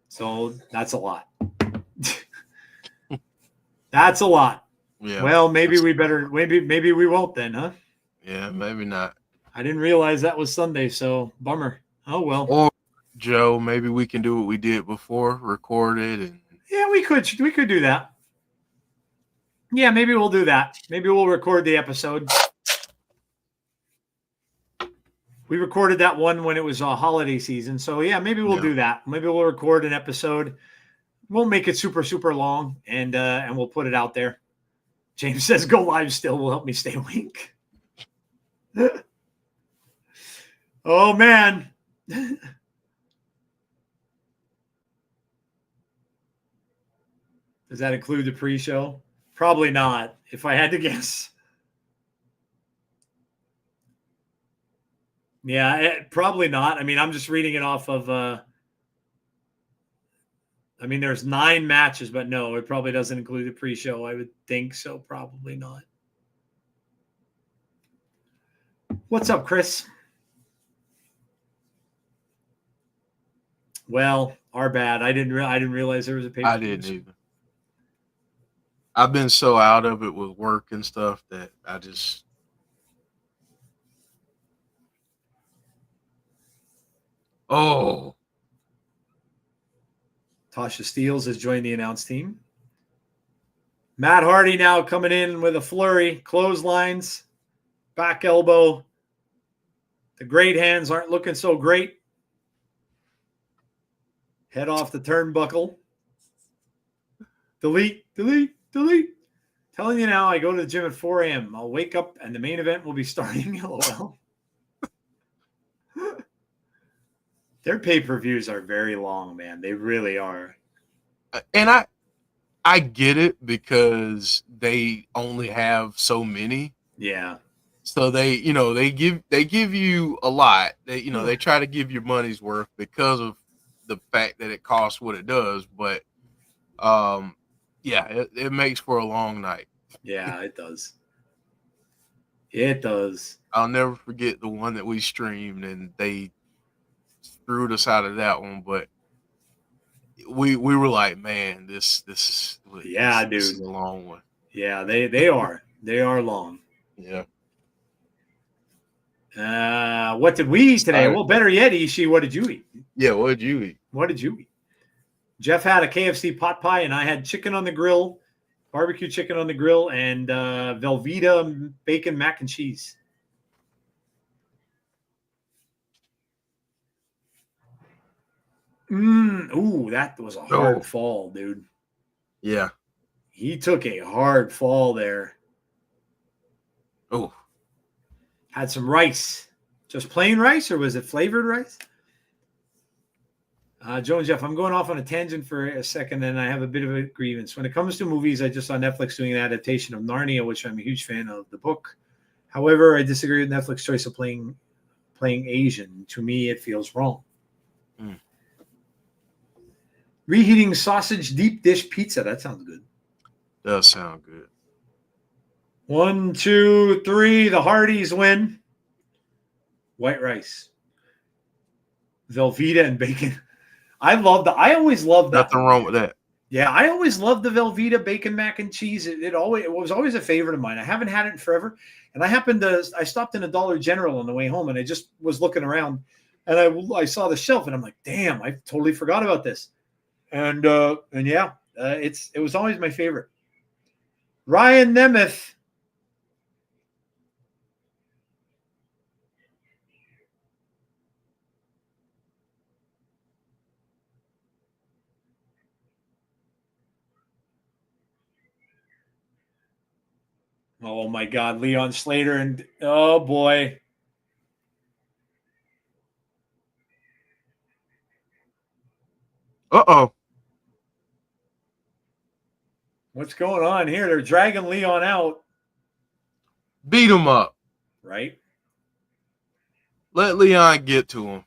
So that's a lot. That's a lot. yeah. Well, maybe we won't then, huh? Yeah, maybe not. I didn't realize that was Sunday, so bummer. Oh well. Or Joe, maybe we can do what we did before, record it, and yeah, we could do that. Yeah, maybe we'll do that. Maybe we'll record the episode. We recorded that one when it was a holiday season, so yeah, maybe we'll do that. Maybe we'll record an episode. We'll make it super, super long, and we'll put it out there. James says, "Go live still will help me stay awake." Oh man. Does that include the pre-show? Probably not, if I had to guess. Yeah, probably not. I mean, I'm just reading it off of I mean, there's 9 matches, but no, it probably doesn't include the pre-show. I would think so. Probably not. What's up, Chris? Well, our bad. I didn't realize there was a pay-per-view. I didn't either. I've been so out of it with work and stuff that I just. Oh. Tasha Steelz has joined the announce team. Matt Hardy now coming in with a flurry. Clotheslines. Back elbow. The great hands aren't looking so great. Head off the turnbuckle. Delete. Telling you now, I go to the gym at 4 a.m. I'll wake up and the main event will be starting. LOL. Their pay-per-views are very long, man. They really are. And I get it because they only have so many. Yeah. So they give you a lot. They try to give your money's worth because of the fact that it costs what it does, but it makes for a long night. Yeah, it does. It does. I'll never forget the one that we streamed and they screwed us out of that one, but we were like, man, this is a long one. Yeah, they are. They are long. Yeah. What did we eat today? Well, better yet, Ishii, what did you eat? Yeah, what did you eat? What did you eat? Jeff had a KFC pot pie, and I had chicken on the grill, barbecue chicken on the grill, and Velveeta bacon mac and cheese. Ooh, that was a hard fall, dude. Yeah. He took a hard fall there. Oh. Had some rice. Just plain rice, or was it flavored rice? Joe and Jeff, I'm going off on a tangent for a second, and I have a bit of a grievance. When it comes to movies, I just saw Netflix doing an adaptation of Narnia, which I'm a huge fan of the book. However, I disagree with Netflix's choice of playing Asian. To me, it feels wrong. Reheating sausage deep dish pizza. That sounds good. Does sound good. 1, 2, 3. The Hardys win. White rice. Velveeta and bacon. I always loved that. Nothing wrong with that. Yeah, I always loved the Velveeta bacon mac and cheese. It was always a favorite of mine. I haven't had it in forever. And I stopped in a Dollar General on the way home, and I just was looking around, and I saw the shelf, and I'm like, damn, I totally forgot about this. And yeah, it was always my favorite. Ryan Nemeth. Oh my God, Leon Slater, and oh boy. Uh-oh. What's going on here? They're dragging Leon out. Beat him up. Right? Let Leon get to him.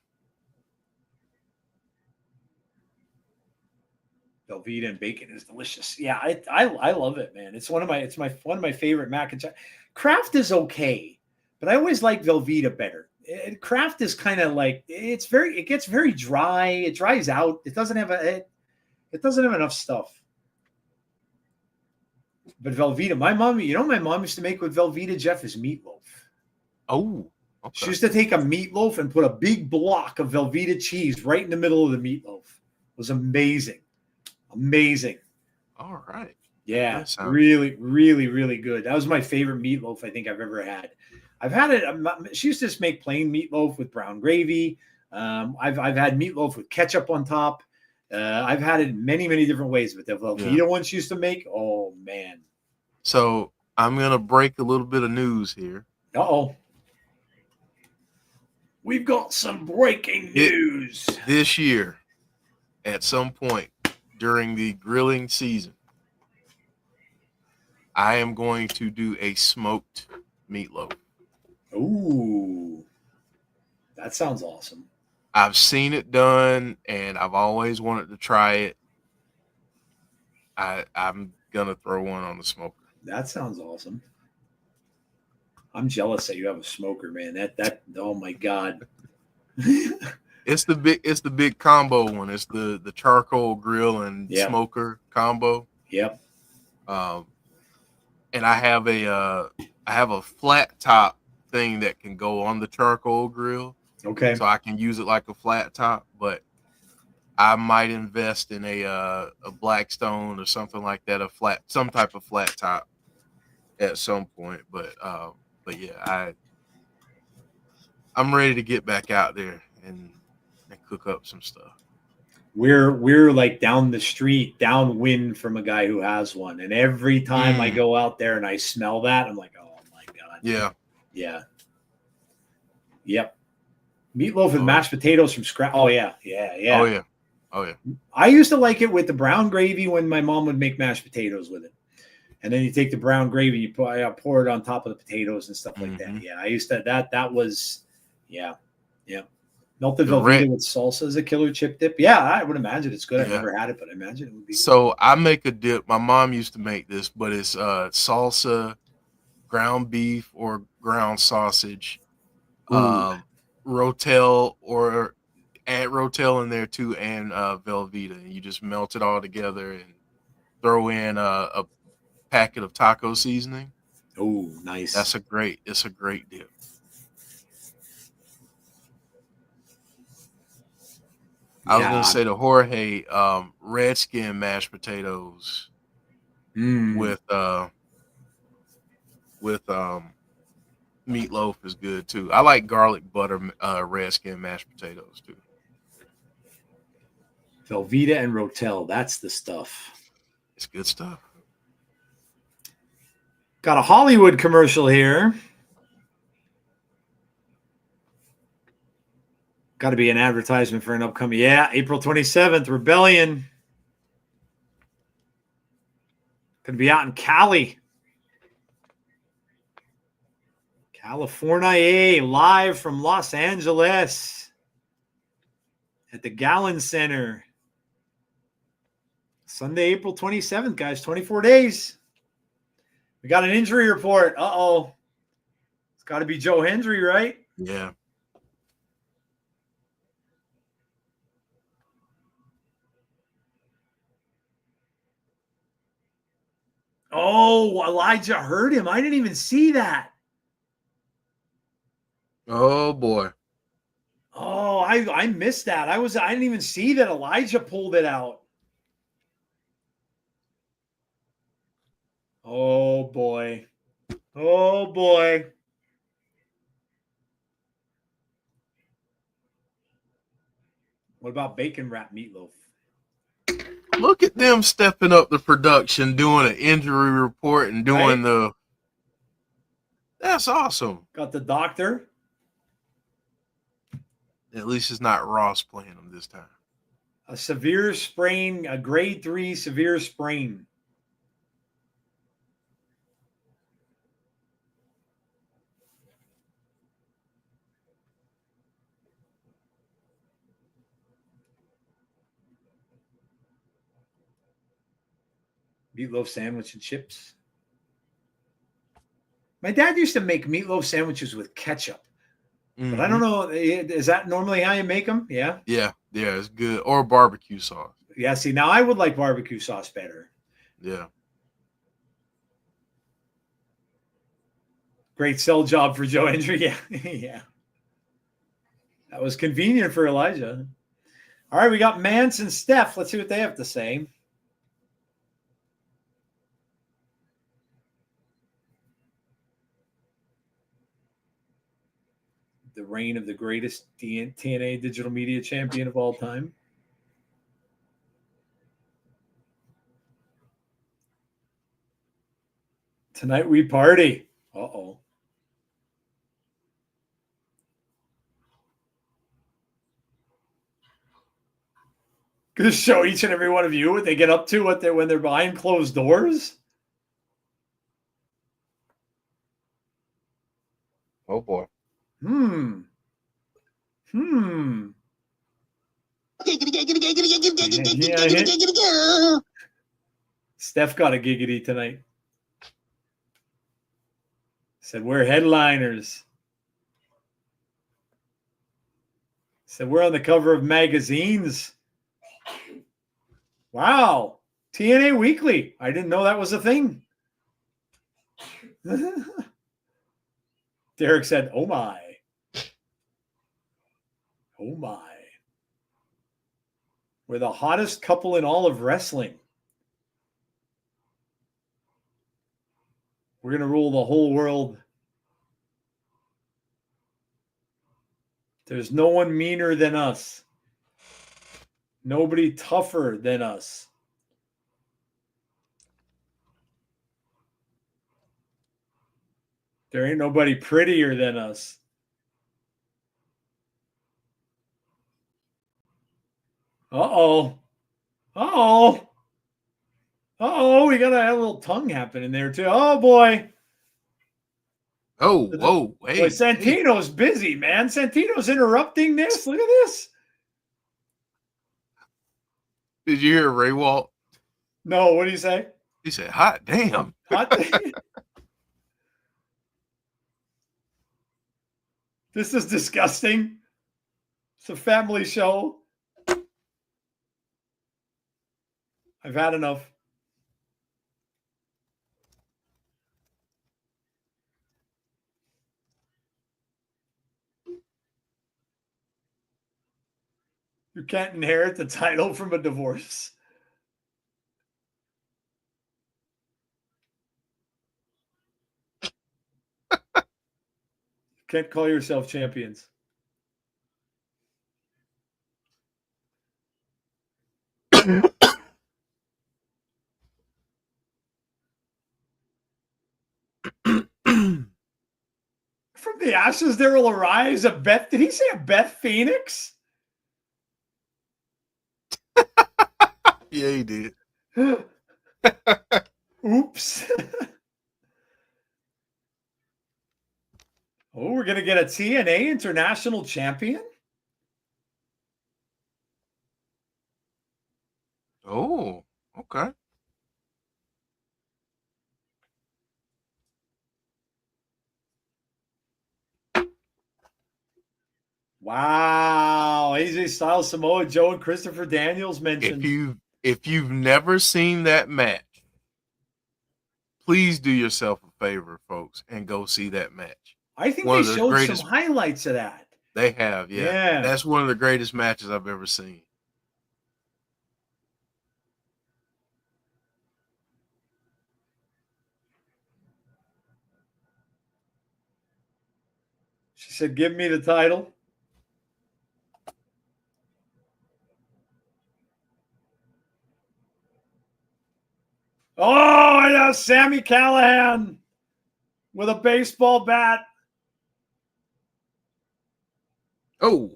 Velveeta and bacon is delicious. Yeah, I love it, man. It's one of my favorite mac and cheese. Kraft is okay, but I always like Velveeta better. Kraft is kind of like it gets very dry. It dries out. It doesn't have enough stuff. But Velveeta, my mom used to make with Velveeta, Jeff, is meatloaf. Oh, okay. She used to take a meatloaf and put a big block of Velveeta cheese right in the middle of the meatloaf. It was amazing. Amazing. All right. Yeah, really, really, really good. That was my favorite meatloaf I think I've ever had. I've had it. She used to just make plain meatloaf with brown gravy. I've had meatloaf with ketchup on top. I've had it many, many different ways. But the Velveeta one she used to make, oh man. So I'm gonna break a little bit of news here. Uh-oh. We've got some breaking news. This year, at some point during the grilling season, I am going to do a smoked meatloaf. Ooh. That sounds awesome. I've seen it done, and I've always wanted to try it. I'm going to throw one on the smoker. That sounds awesome. I'm jealous that you have a smoker, man. That oh my God. It's the big combo one. It's the charcoal grill and smoker combo. Yep. And I have a flat top thing that can go on the charcoal grill. Okay. So I can use it like a flat top, but I might invest in a Blackstone or something like that, some type of flat top at some point. But yeah, I'm ready to get back out there and cook up some stuff. We're like down the street, downwind from a guy who has one, and every time I go out there and I smell that, I'm like, oh my God. Yeah. Yeah. Yep. Meatloaf with mashed potatoes from scratch. Oh yeah. Oh yeah. I used to like it with the brown gravy when my mom would make mashed potatoes with it. And then you take the brown gravy, you pour it on top of the potatoes and stuff like that. Yeah, I used to that was melted Velveeta with salsa is a killer chip dip. Yeah, I would imagine it's good. I've never had it, but I imagine it would be. So I make a dip. My mom used to make this, but it's salsa, ground beef or ground sausage, Rotel, or add Rotel in there too, and Velveeta, and you just melt it all together and throw in a packet of taco seasoning. Oh, nice. It's a great dip. I was gonna say to Jorge, redskin mashed potatoes with meatloaf is good too. I like garlic butter redskin mashed potatoes too. Velveeta and Rotel, that's the stuff. It's good stuff. Got a Hollywood commercial here. Got to be an advertisement for an upcoming. Yeah, April 27th, Rebellion. Going to be out in Cali. California, live from Los Angeles at the Gallon Center. Sunday, April 27th, guys. 24 days. We got an injury report. Uh-oh. It's got to be Joe Hendry, right? Yeah. Oh, Elijah hurt him. I didn't even see that. Oh boy. Oh, I missed that. I didn't even see that Elijah pulled it out. Oh boy. Oh boy. What about bacon wrap meatloaf? Look at them stepping up the production, doing an injury report and doing Right? That's awesome. Got the doctor. At least it's not Ross playing them this time. A severe sprain, a grade 3 severe sprain. Meatloaf sandwich and chips. My dad used to make meatloaf sandwiches with ketchup. But I don't know. Is that normally how you make them? Yeah. Yeah. Yeah. It's good. Or barbecue sauce. Yeah. See, now I would like barbecue sauce better. Yeah. Great sell job for Joe Hendry. Yeah. Yeah. That was convenient for Elijah. All right. We got Mance and Steph. Let's see what they have to say. The reign of the greatest TNA digital media champion of all time. Tonight we party. Uh-oh. Gonna show each and every one of you what they get up to when they're behind closed doors. Oh boy. Steph got a giggity tonight. Said we're headliners. Said we're on the cover of magazines. Wow. TNA Weekly. I didn't know that was a thing. Derek said, oh my. Oh my. We're the hottest couple in all of wrestling. We're going to rule the whole world. There's no one meaner than us. Nobody tougher than us. There ain't nobody prettier than us. Uh-oh. Uh-oh. Uh-oh, we got a little tongue happening there too. Oh, boy. Oh, whoa. Hey, boy, Santino's busy, man. Santino's interrupting this. Look at this. Did you hear Ray Walt? No, what do you say? He said, hot damn. Hot damn. This is disgusting. It's a family show. I've had enough. You can't inherit the title from a divorce. You can't call yourself champions. From The ashes there will arise. Did he say a Beth Phoenix? Yeah, he did. Oops. Oh, we're going to get a TNA International Champion? Oh, okay. Wow. AJ Styles, Samoa Joe, and Christopher Daniels mentioned. If you've never seen that match, please do yourself a favor, folks, and go see that match. I think One they of the showed some greatest highlights of that. they have, yeah. Yeah. That's one of the greatest matches I've ever seen. She said, give me the title. Oh, yeah, Sami Callihan with a baseball bat. Oh.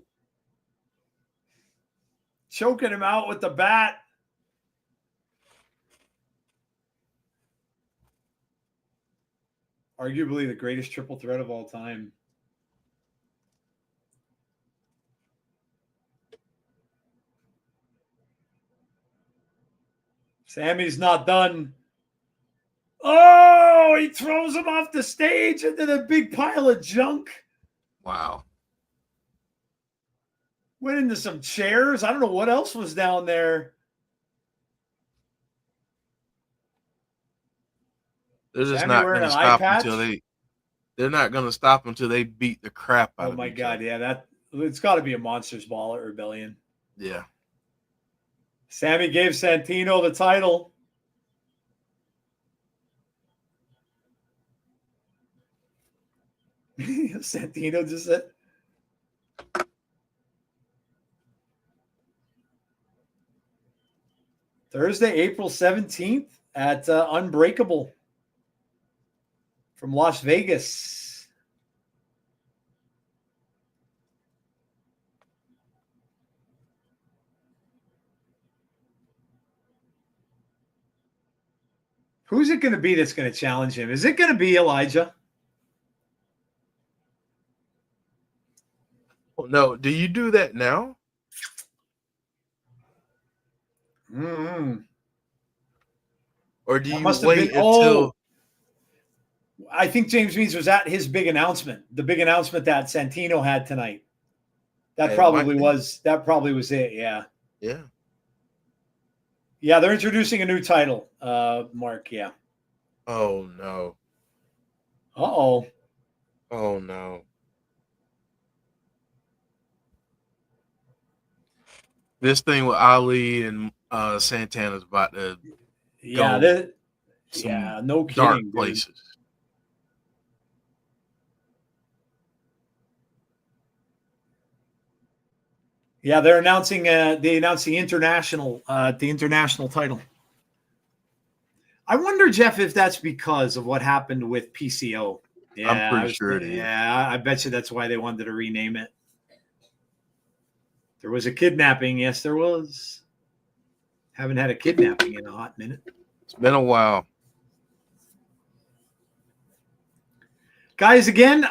Choking him out with the bat. Arguably the greatest triple threat of all time. Sammy's not done. Oh, he throws him off the stage into the big pile of junk. Wow. Went into some chairs. I don't know what else was down there. They're just Sammy not wearing going to an eye stop patch? they're not going to stop until they beat the crap out of Oh my each God, other. yeah, it's got to be a Monsters Ball at Rebellion. Yeah. Sammy gave Santino the title. Santino just said. Thursday, April 17th at Unbreakable from Las Vegas. Who's it going to be that's going to challenge him? Is it going to be Elijah? Oh, no, do you do that now? Mm-hmm. Or do That you must have been. wait until I think James Means was at his big announcement, the big announcement that Santino had tonight. That probably was it. Yeah. Yeah. Yeah, they're introducing a new title, Mark. Yeah. Oh no. Uh-oh. Oh no. This thing with Ali and Santana's about to Yeah, some no dark kidding, dude. places. Yeah, they're announcing they announced the international title. I wonder, Jeff, if that's because of what happened with PCO. Yeah, I'm pretty sure it is. Yeah, I bet you that's why they wanted to rename it. There was a kidnapping. Yes, there was. Haven't had a kidnapping in a hot minute. It's been a while. Guys, again,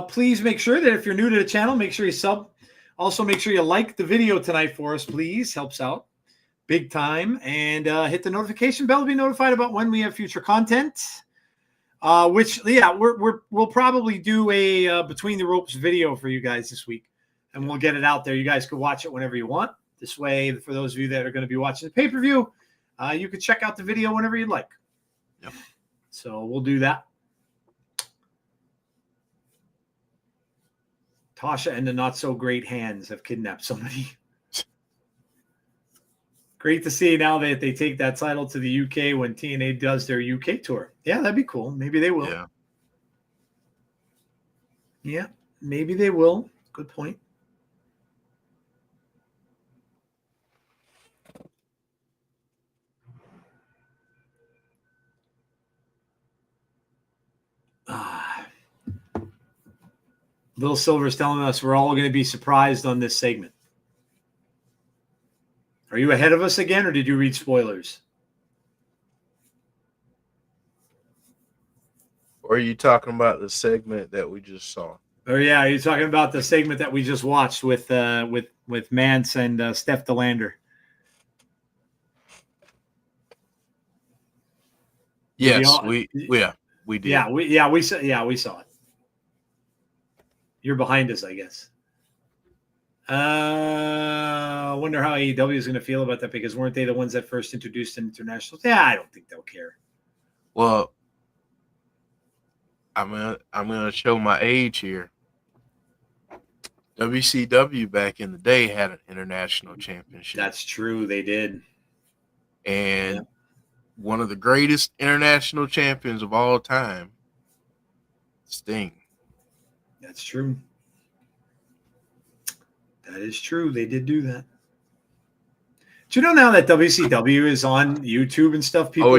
please make sure that if you're new to the channel, make sure you sub. Also, make sure you like the video tonight for us, please. Helps out big time. And hit the notification bell to be notified about when we have future content. We'll probably do a Between the Ropes video for you guys this week. And we'll get it out there. You guys can watch it whenever you want. This way, for those of you that are going to be watching the pay-per-view, you can check out the video whenever you'd like. Yep. So we'll do that. Tasha and the Not So Great Hands have kidnapped somebody. Great to see now that they take that title to the UK when TNA does their UK tour. Yeah, that'd be cool. Maybe they will. Yeah, maybe they will. Good point. Little Silver's telling us we're all going to be surprised on this segment. Are you ahead of us again, or did you read spoilers? Or are you talking about the segment that we just saw? Oh yeah, are you talking about the segment that we just watched with Mance and Steph DeLander? Yes, we did. Yeah, we saw it. You're behind us, I guess. I wonder how AEW is going to feel about that, because weren't they the ones that first introduced internationals? Yeah, I don't think they'll care. Well, I'm gonna show my age here. WCW back in the day had an international championship. That's true, they did. And one of the greatest international champions of all time, Sting. That's true. That is true. They did do that. Do you know now that WCW is on YouTube and stuff? People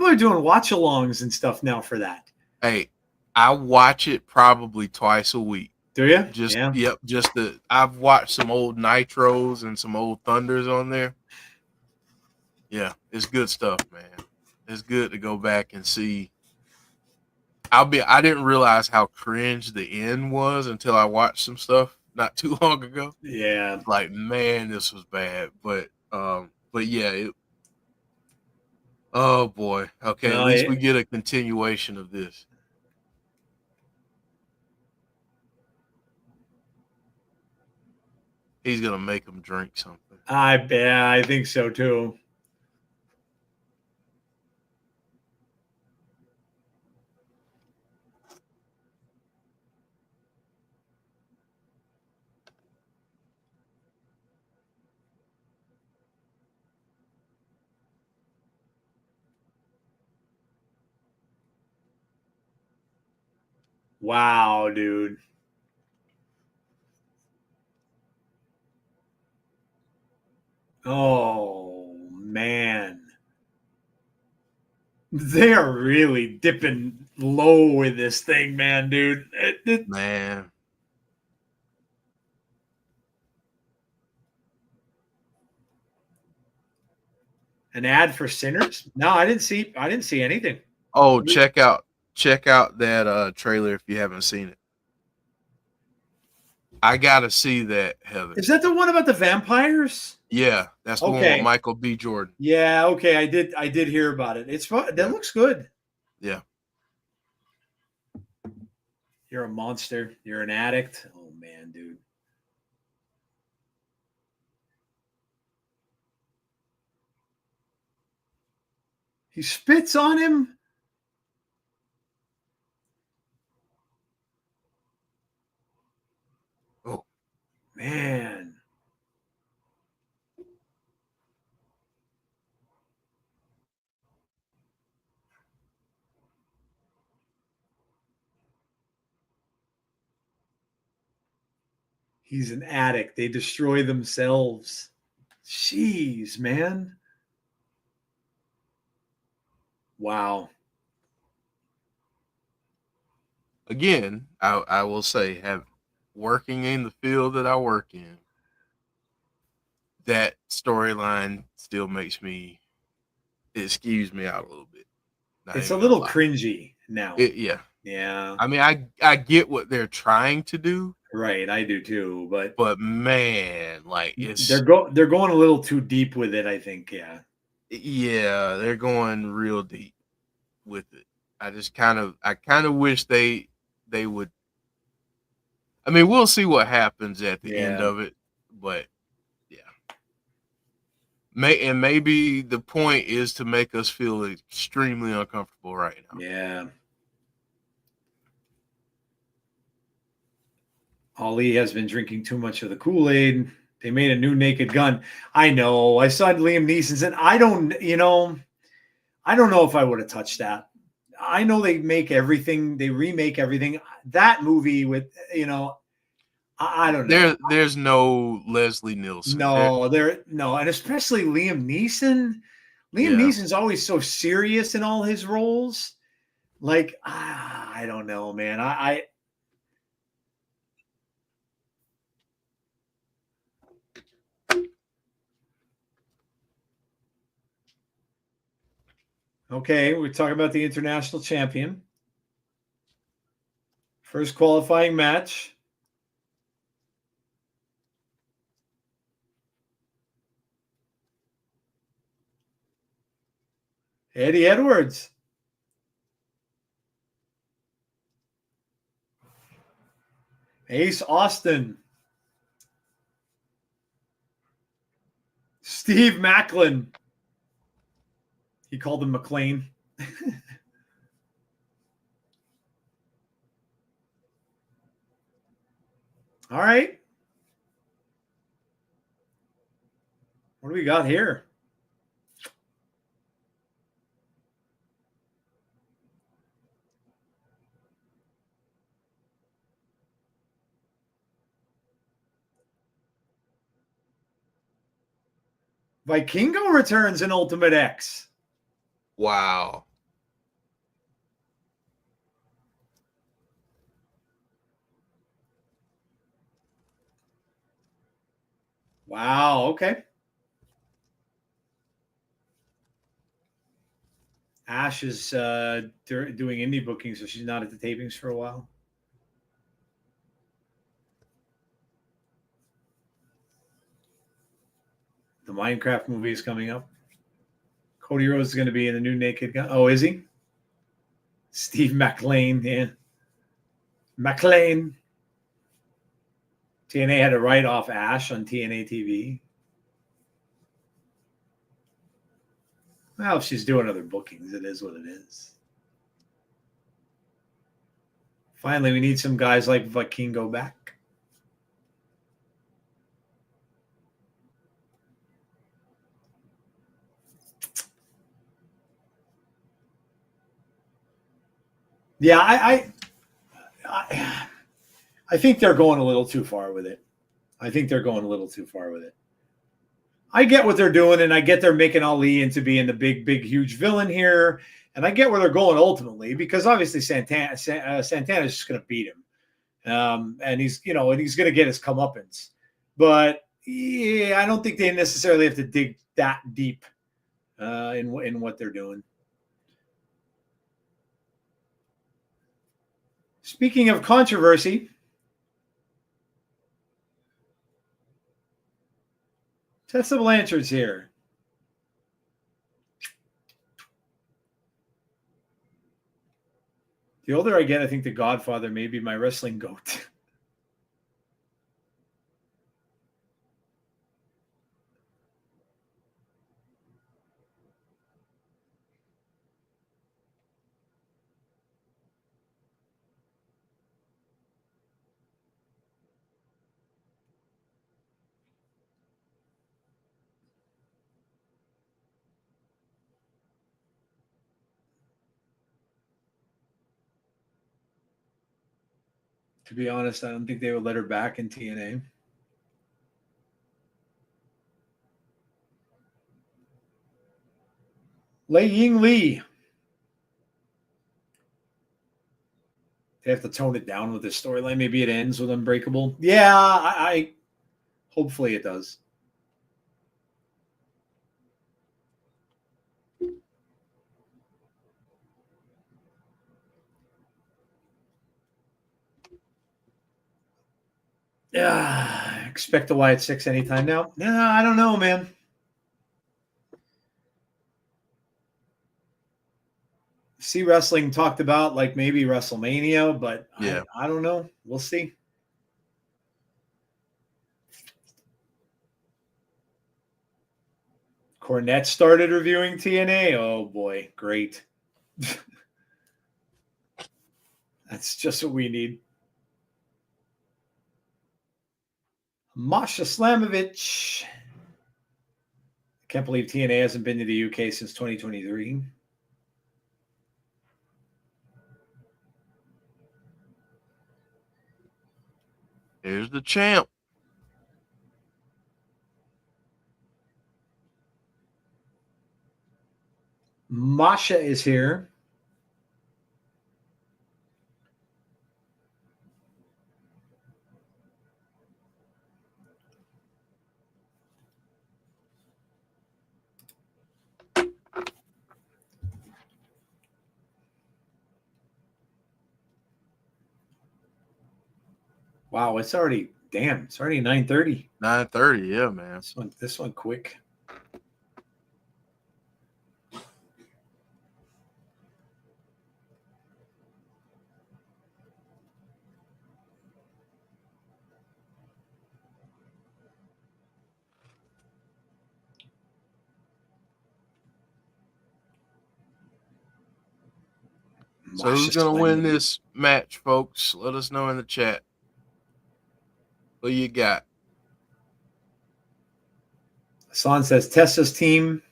are doing watch-alongs and stuff now for that. Hey, I watch it probably twice a week. Do you? I've watched some old Nitros and some old Thunders on there. Yeah, it's good stuff, man. It's good to go back and see. I didn't realize how cringe the end was until I watched some stuff not too long ago. Yeah. Like, man, this was bad. But yeah, oh boy. Okay, at least we get a continuation of this. He's gonna make him drink something. I think so too. Wow, dude. Oh, man. They are really dipping low with this thing, man, dude. Man. An ad for Sinners? No, I didn't see anything. Oh, check out that trailer if you haven't seen it. I gotta see that, Heather. Is that the one about the vampires? Yeah, that's the one with Michael B. Jordan. Yeah, okay. I did hear about it. It's fun. That looks good. Yeah. You're a monster. You're an addict. Oh man, dude. He spits on him. Oh man. He's an addict. They destroy themselves. Jeez, man. Wow. Again, I will say, working in the field that I work in, that storyline still makes me, it skews me out a little bit. It's a little cringy now. Yeah. I mean, I get what they're trying to do. Right, I do too, but man, like they're going a little too deep with it, I think. Yeah, they're going real deep with it. I kind of wish they would. I mean, we'll see what happens at the end of it, but yeah. Maybe the point is to make us feel extremely uncomfortable right now. Yeah. Ali has been drinking too much of the Kool-Aid. They made a new Naked Gun. I know. I saw Liam Neeson, and I don't know if I would have touched that. I know they make everything. They remake everything. That movie with, I don't know. There's no Leslie Nielsen. No, and especially Liam Neeson. Neeson's always so serious in all his roles. Like, I don't know, man. Okay, we're talking about the international champion. First qualifying match. Eddie Edwards. Ace Austin. Steve Macklin. He called him McLean. All right. What do we got here? Vikingo returns in Ultimate X. Wow. Wow. Okay. Ash is doing indie bookings, so she's not at the tapings for a while. The Minecraft movie is coming up. Cody Rhodes is going to be in the new Naked Gun. Oh, is he? Steve McLean. Yeah. McLean. TNA had to write off Ash on TNA TV. Well, if she's doing other bookings, it is what it is. Finally, we need some guys like Vikingo back. Yeah, I think they're going a little too far with it. I get what they're doing, and I get they're making Ali into being the big, huge villain here, and I get where they're going ultimately because obviously Santana's just going to beat him, and he's going to get his comeuppance. But yeah, I don't think they necessarily have to dig that deep in what they're doing. Speaking of controversy, Tessa Blanchard's here. The older I get, I think The Godfather may be my wrestling goat. To be honest, I don't think they would let her back in TNA. Ying Lee. They have to tone it down with this storyline. Maybe it ends with Unbreakable. Yeah, I hopefully it does. Yeah, expect the Wyatt 6 anytime now. Nah, I don't know, man. See wrestling talked about like maybe WrestleMania, but Yeah. I don't know. We'll see. Cornette started reviewing TNA. Oh boy, great. That's just what we need. Masha Slamovich. I can't believe TNA hasn't been to the UK since 2023. Here's the champ. Masha is here. Wow, it's already 9:30. 9:30, yeah, man. This one quick. So who's gonna win this match, folks? Let us know in the chat. Who you got? Hassan says Tessa's team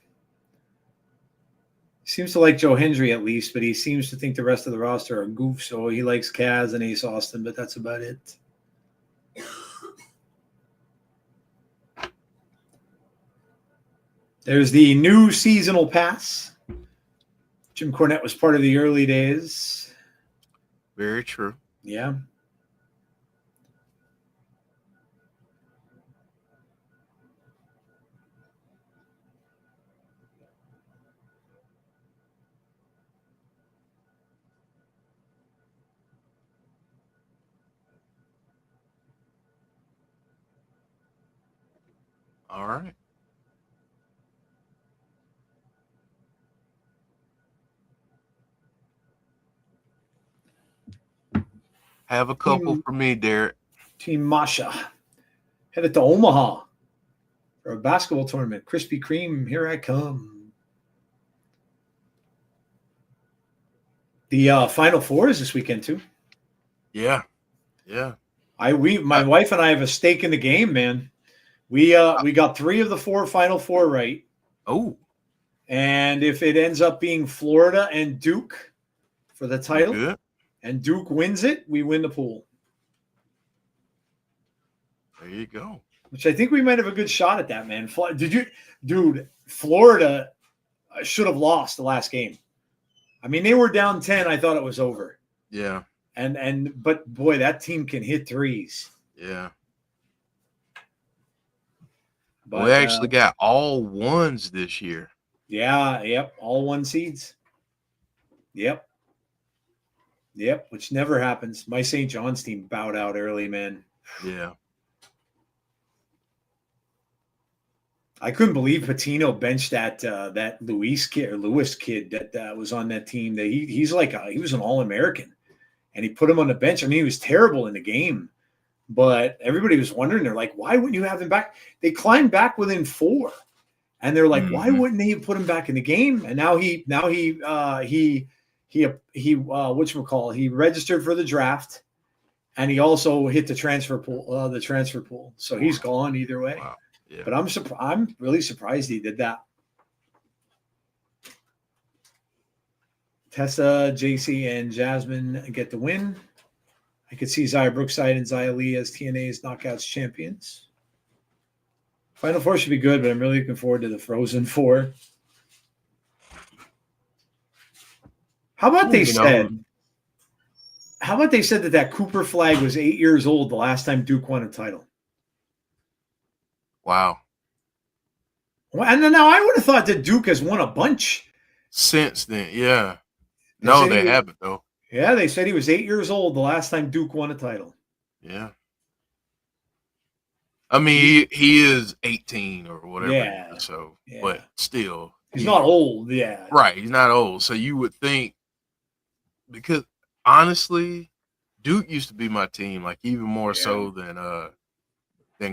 seems to like Joe Hendry at least, but he seems to think the rest of the roster are goofs. So he likes Kaz and Ace Austin, but that's about it. There's the new seasonal pass. Jim Cornette was part of the early days. Very true. Yeah. All right. Have a couple for me, Derek. Team Masha headed to Omaha for a basketball tournament. Krispy Kreme, here I come. The Final Four is this weekend too. Yeah, yeah. My wife and I have a stake in the game, man. We got 3 of the 4 Final Four right. Oh. And if it ends up being Florida and Duke for the title, and Duke wins it, we win the pool. There you go. Which I think we might have a good shot at that, man. Florida should have lost the last game. I mean, they were down 10. I thought it was over. Yeah. But boy, that team can hit threes. Yeah. But, we actually got all ones this year. Yeah. Yep. All 1 seeds. Yep. Which never happens. My St. John's team bowed out early, man. Yeah. I couldn't believe Patino benched that Lewis kid that was on that team. That he was an All-American, and he put him on the bench. I mean, he was terrible in the game, but everybody was wondering. They're like, why wouldn't you have him back? They climbed back within 4, and they're like, why wouldn't they put him back in the game? And now he whatchamacallit, he registered for the draft, and he also hit the transfer pool. So he's gone either way. Wow. Yeah. But I'm really surprised he did that. Tessa, Jacy, and Jazmyn get the win. I could see Xia Brookside and Xia Li as TNA's Knockouts champions. Final Four should be good, but I'm really looking forward to the Frozen Four. How about they said that Cooper flag was 8 years old the last time Duke won a title? Wow. Well, and then now I would have thought that Duke has won a bunch since then. Yeah. No, they haven't though. Yeah, they said he was 8 years old the last time Duke won a title. Yeah. I mean, he is 18 or whatever. Yeah. So, but still. He's not old. Yeah. Right. He's not old. So you would think, because honestly, Duke used to be my team, like even more so than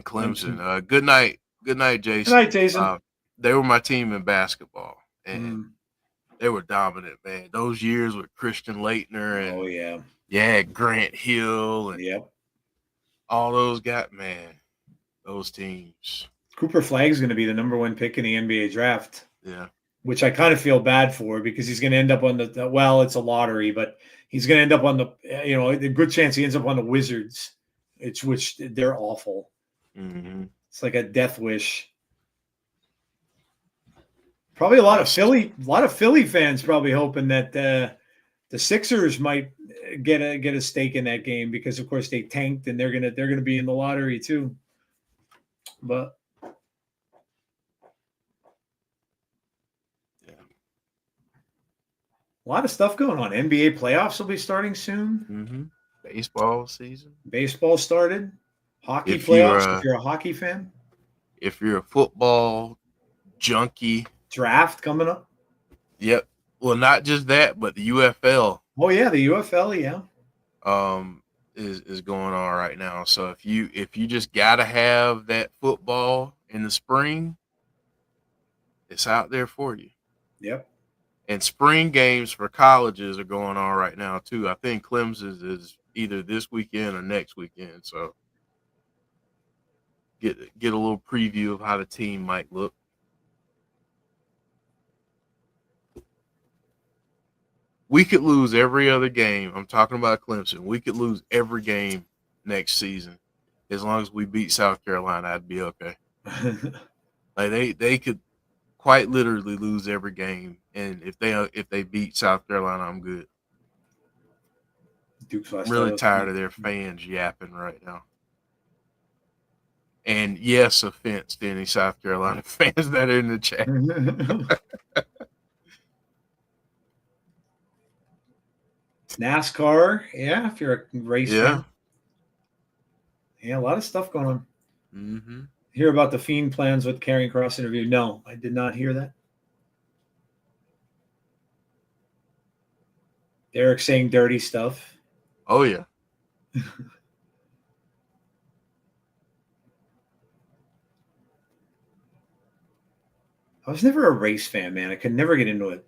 Clemson. Good night, Jason. Good night, Jason. They were my team in basketball, and they were dominant, man. Those years with Christian Laettner and Grant Hill and all those guys, man. Those teams. Cooper Flagg's going to be the number 1 pick in the NBA draft. Yeah. Which I kind of feel bad for, because he's going to end up on it's a lottery, but he's going to end up on the good chance he ends up on the Wizards. Which they're awful. Mm-hmm. It's like a death wish. Probably a lot of Philly fans probably hoping that the Sixers might get a stake in that game, because of course they tanked and they're gonna be in the lottery too. But a lot of stuff going on. NBA playoffs will be starting soon. Mm-hmm. Baseball season. Baseball started. Hockey If you're playoffs, if you're a hockey fan. If you're a football junkie. Draft coming up. Yep. Well, not just that, but the UFL. Oh yeah, the UFL, yeah. Is going on right now. So if you just gotta have that football in the spring, it's out there for you. Yep. And spring games for colleges are going on right now too. I think Clemson's is either this weekend or next weekend. So get a little preview of how the team might look. We could lose every other game. I'm talking about Clemson. We could lose every game next season. As long as we beat South Carolina, I'd be okay. Like they could quite literally lose every game, and if they beat South Carolina, I'm good. I'm really tired of their fans yapping right now. And yes, offense to any South Carolina fans that are in the chat. NASCAR, yeah, if you're a race fan. Yeah, a lot of stuff going on. Mm-hmm. Hear about the Fiend plans with Karrion Kross interview? No, I did not hear that. Derek saying dirty stuff. Oh, yeah. I was never a race fan, man. I could never get into it.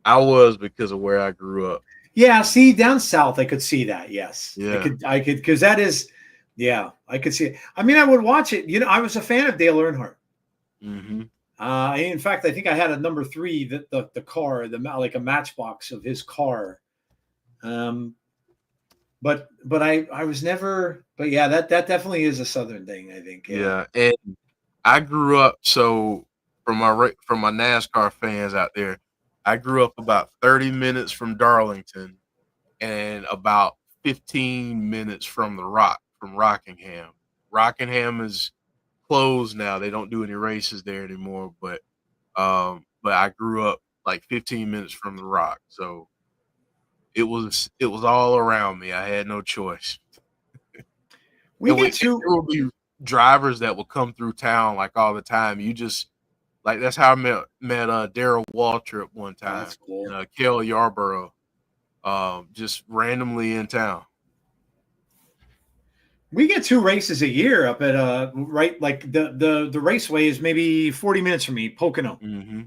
I was because of where I grew up. Yeah, see, down south, I could see that. Yes, yeah, I could, because that is, yeah, I could see it. I mean, I would watch it. You know, I was a fan of Dale Earnhardt. Mm-hmm. In fact, I think I had a number 3, the car, like a matchbox of his car. But I was never. But yeah, that definitely is a Southern thing, I think. Yeah, and I grew up. So from my NASCAR fans out there, I grew up about 30 minutes from Darlington, and about 15 minutes from from Rockingham. Rockingham is closed now. They don't do any races there anymore. But I grew up like 15 minutes from the Rock, so it was all around me. I had no choice. There will be drivers that will come through town like all the time. You just like that's how I met Darrell Waltrip one time. That's cool. And Cale Yarborough, just randomly in town. We get 2 races a year up at right, like the raceway is maybe 40 minutes from me, Pocono. Mm-hmm.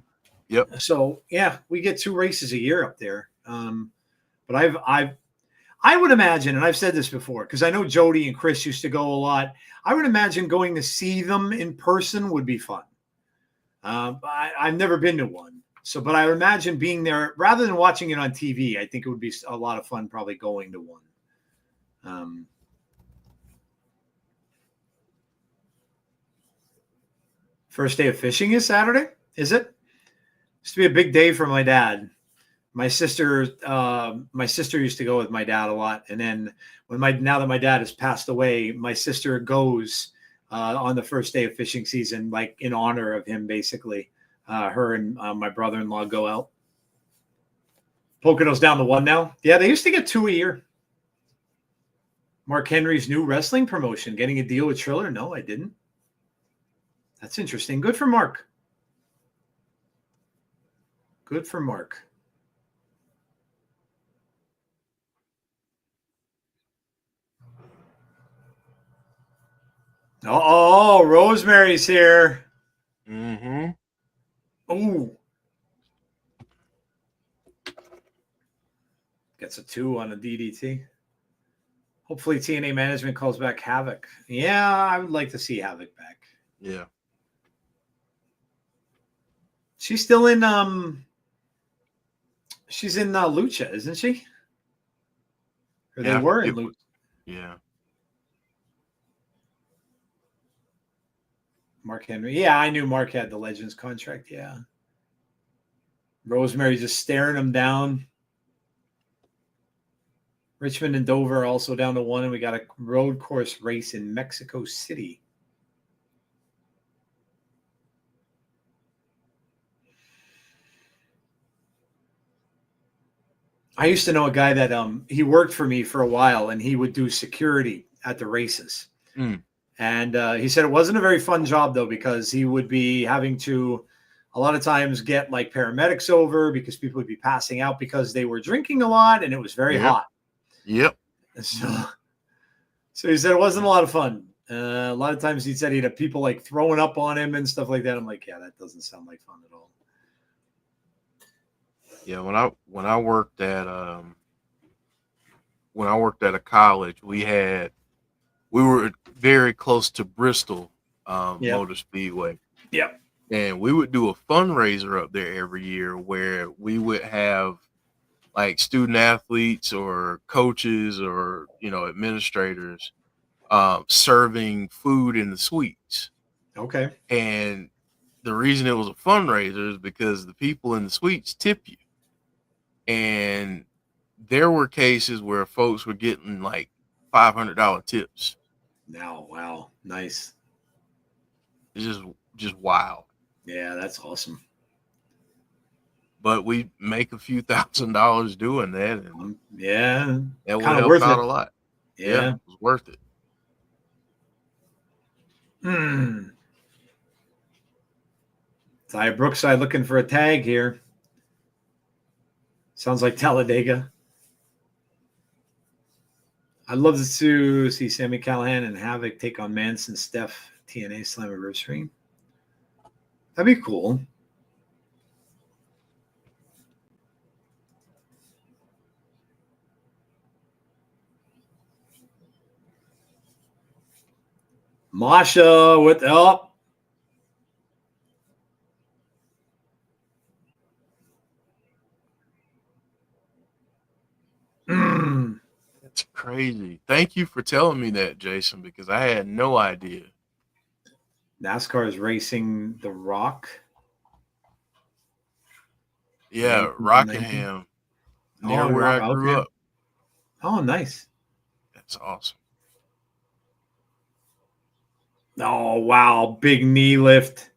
Yep. So yeah, we get 2 races a year up there. But I would imagine, and I've said this before, because I know Jody and Chris used to go a lot. I would imagine going to see them in person would be fun. I've never been to one. So, but I imagine being there rather than watching it on TV. I think it would be a lot of fun probably going to one. First day of fishing is Saturday, is it? Used to be a big day for my dad. My sister used to go with my dad a lot, and then now that my dad has passed away, my sister goes on the first day of fishing season, like in honor of him, basically. Her and my brother-in-law go out. Pocono's down to 1 now. Yeah, they used to get 2 a year. Mark Henry's new wrestling promotion, getting a deal with Triller. No, I didn't. That's interesting. Good for Mark. Good for Mark. Oh, Rosemary's here. Mm-hmm. Oh. Gets a 2 on a DDT. Hopefully TNA management calls back Havoc. Yeah, I would like to see Havoc back. Yeah. She's still in she's in Lucha, isn't she? Or they were in Lucha. Yeah. Mark Henry. Yeah, I knew Mark had the Legends contract. Yeah. Rosemary just staring him down. Richmond and Dover are also down to 1, and we got a road course race in Mexico City. I used to know a guy that he worked for me for a while, and he would do security at the races. Mm. And he said it wasn't a very fun job though, because he would be having to a lot of times get like paramedics over because people would be passing out because they were drinking a lot and it was very Yep. hot. Yep. So he said it wasn't a lot of fun. A lot of times he said he'd have people like throwing up on him and stuff like that. I'm like, yeah, that doesn't sound like fun at all. Yeah, when I worked at a college, we were very close to Bristol Motor Speedway. Yep. And we would do a fundraiser up there every year where we would have like student athletes or coaches or, administrators serving food in the suites. Okay. And the reason it was a fundraiser is because the people in the suites tip you. And there were cases where folks were getting like $500 tips. Now, wow, nice. It's just wild. Yeah, that's awesome. But we make a few $1,000s doing that, and yeah, that would help out a lot. Yeah, it was worth it. Ty Brookside looking for a tag here. Sounds like Talladega. I'd love to see Sami Callihan and Havoc take on Mance and Steph TNA Slammiversary. That'd be cool. Masha with help. That's crazy. Thank you for telling me that, Jason, because I had no idea. NASCAR is racing The Rock. Yeah, Rockingham, near where I grew up. Oh, nice. That's awesome. Oh, wow. Big knee lift.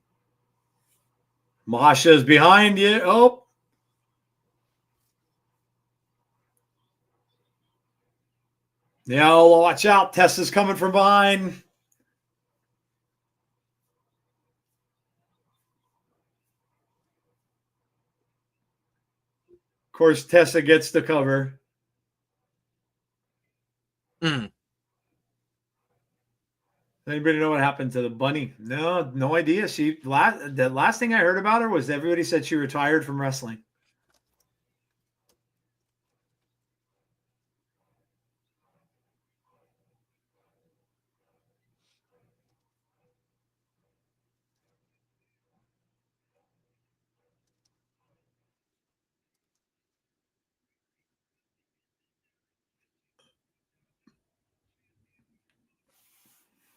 Masha's behind you. Oh. Yeah, watch out. Tessa's coming from behind. Of course, Tessa gets the cover. Anybody know what happened to the bunny? No idea. The last thing I heard about her was everybody said she retired from wrestling.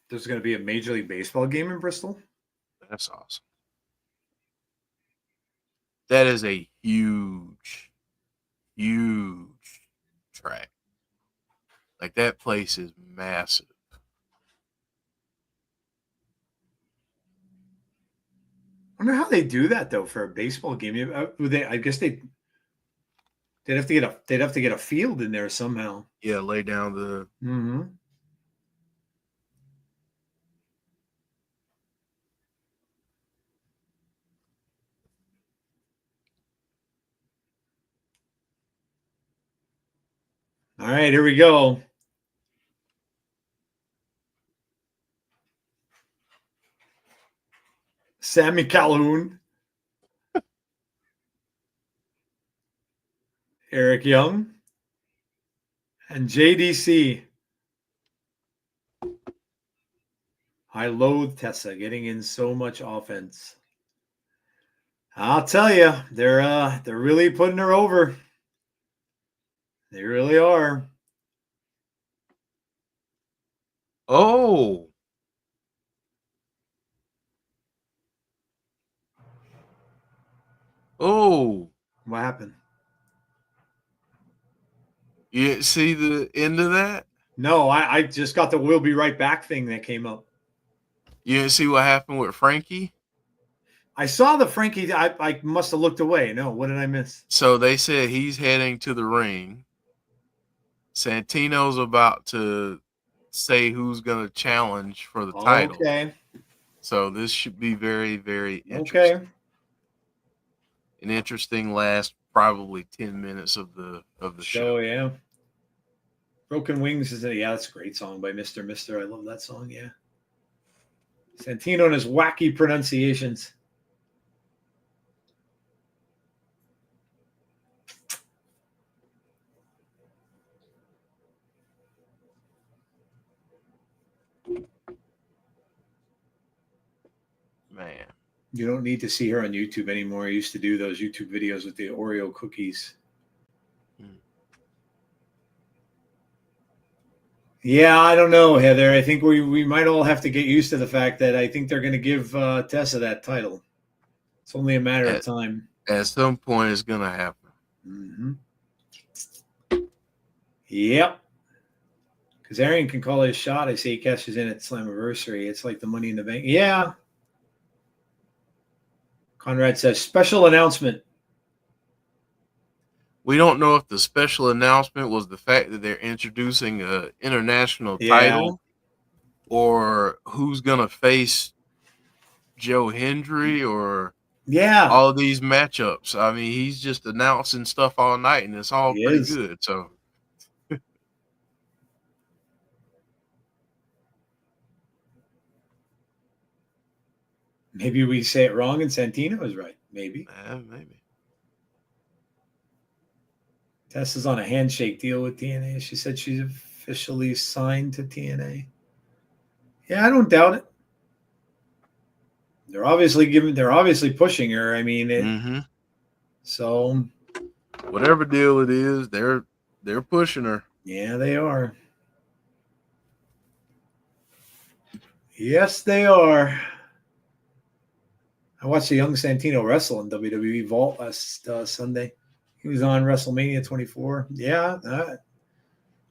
There's going to be a Major League Baseball game in Bristol. That's awesome. That is a huge, huge track. Like, that place is massive. I wonder how they do that though for a baseball game. I guess they'd have to get a field in there somehow. Yeah, lay down the. Mm-hmm. All right, here we go. Sami Calhoun, Eric Young, and JDC. I loathe Tessa getting in so much offense. I'll tell you, they're really putting her over. They really are. Oh. Oh. What happened? You didn't see the end of that? No, I just got the "we'll be right back" thing that came up. You didn't see what happened with Frankie? I saw the Frankie. I must have looked away. No, what did I miss? So they said he's heading to the ring. Santino's about to say who's going to challenge for the title. Okay. So this should be very, very interesting. Okay. An interesting last probably 10 minutes of the show. Yeah. Broken Wings is that's a great song by Mr. Mister. I love that song. Yeah. Santino and his wacky pronunciations. Man. You don't need to see her on YouTube anymore. I used to do those YouTube videos with the Oreo cookies. Yeah, I don't know, Heather. I think we might all have to get used to the fact that I think they're going to give Tessa that title. It's only a matter of time. At some point, it's going to happen. Mm-hmm. Yep. Kazarian can call his shot. I say he cashes in at Slammiversary. It's like the Money in the Bank. Yeah. Conrad says, special announcement. We don't know if the special announcement was the fact that they're introducing an international title or who's going to face Joe Hendry or all of these matchups. I mean, he's just announcing stuff all night, and it's all pretty good. So maybe we say it wrong and Santino is right. Maybe. Maybe. Tessa's on a handshake deal with TNA. She said she's officially signed to TNA. Yeah, I don't doubt it. They're obviously pushing her. I mean, so whatever deal it is, they're pushing her. Yeah, they are. Yes, they are. I watched the young Santino wrestle in WWE Vault last Sunday. He was on WrestleMania 24. Yeah, I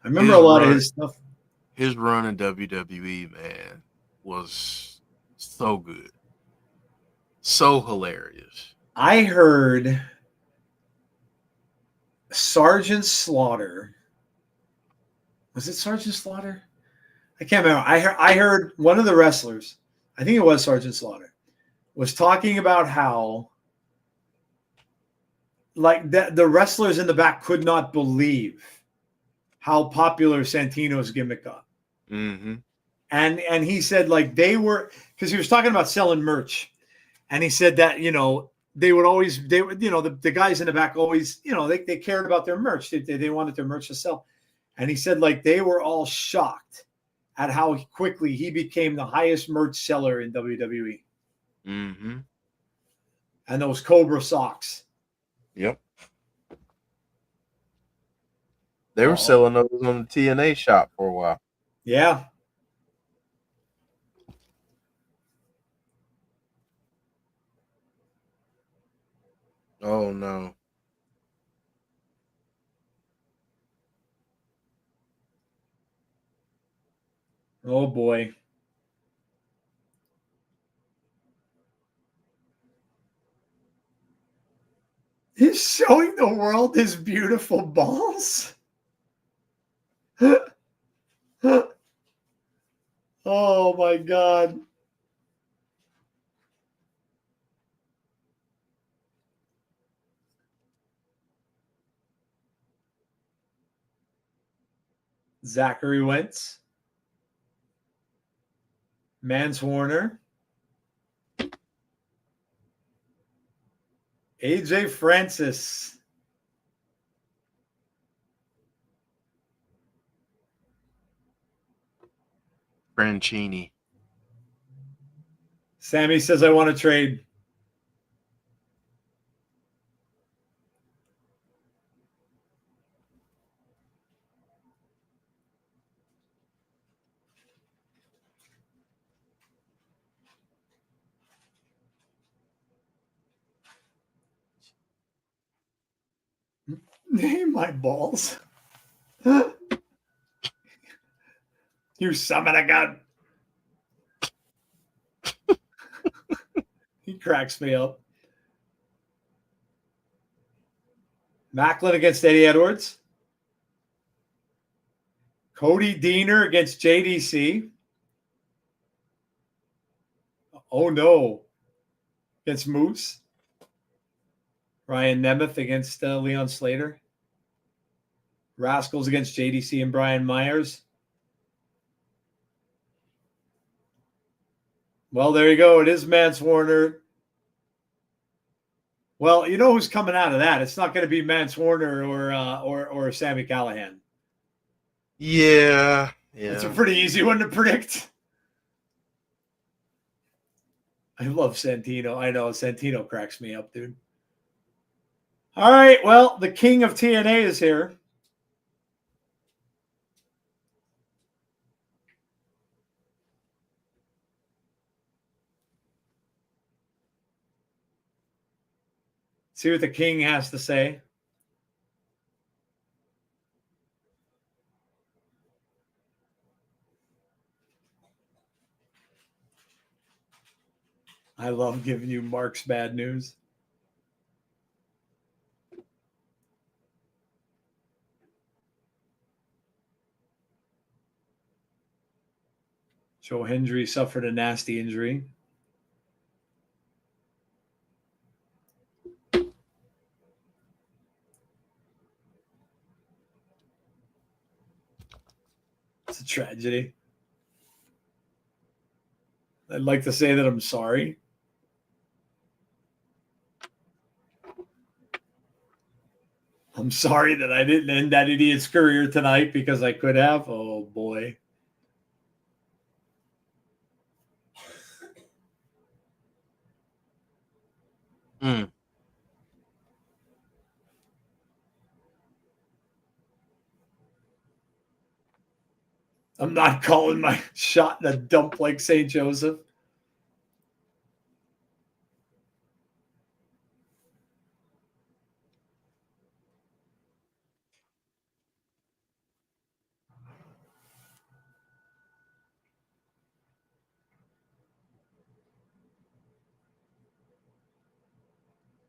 remember a lot of his stuff. His run in WWE, man, was so good. So hilarious. I heard Sergeant Slaughter. Was it Sergeant Slaughter? I can't remember. I heard one of the wrestlers, I think it was Sergeant Slaughter, was talking about how like the wrestlers in the back could not believe how popular Santino's gimmick got. Mm-hmm. And he said like they were, because he was talking about selling merch, and he said that they would always the guys in the back always they cared about their merch. They wanted their merch to sell, and he said like they were all shocked at how quickly he became the highest merch seller in WWE. Mm-hmm. And those Cobra socks. Yep. They were selling those on the TNA shop for a while. Yeah. Oh, no. Oh, boy. He's showing the world his beautiful balls. Oh, my God. Zachary Wentz. Mance Warner. AJ Francis. Franchini. Sammy says, I want to trade. Name my balls. You summon a gun. He cracks me up. Macklin against Eddie Edwards. Cody Deaner against JDC. Oh no. Against Moose. Ryan Nemeth against Leon Slater. Rascals against JDC and Brian Myers. Well, there you go. It is Mance Warner. Well, you know who's coming out of that. It's not going to be Mance Warner or Sami Callihan. Yeah. It's a pretty easy one to predict. I love Santino. I know Santino cracks me up, dude. All right. Well, the king of TNA is here. See what the king has to say. I love giving you Mark's bad news. Joe Hendry suffered a nasty injury. It's a tragedy. I'd like to say that I'm sorry. I'm sorry that I didn't end that idiot's career tonight because I could have. Oh, boy. Mm. I'm not calling my shot in a dump like St. Joseph.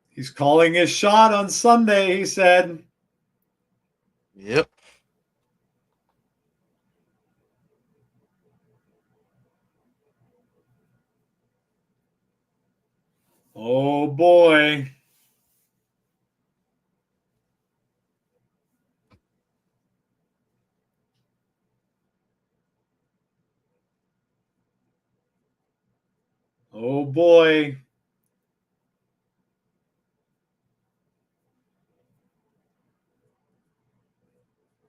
He's calling his shot on Sunday, he said. Yep. Oh, boy. Oh, boy.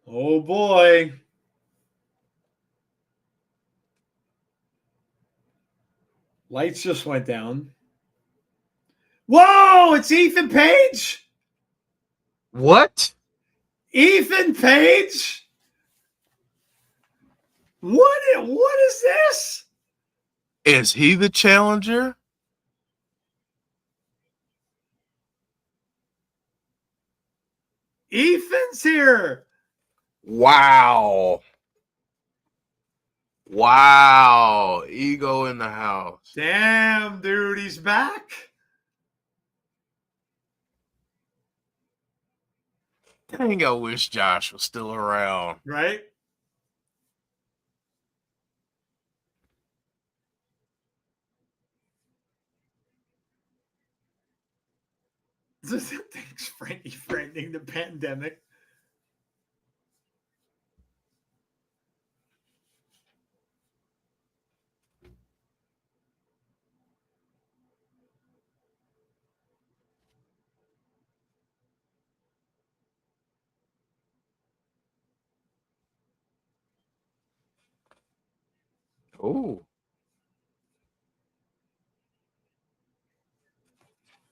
Oh, boy. Lights just went down. Whoa, it's Ethan Page. What? Ethan Page? What is this? Is he the challenger? Ethan's here. Wow. Wow. Ego in the house. Damn, dude, he's back. Dang, I wish Josh was still around. Right? Thanks, Frankie, for ending the pandemic. Oh.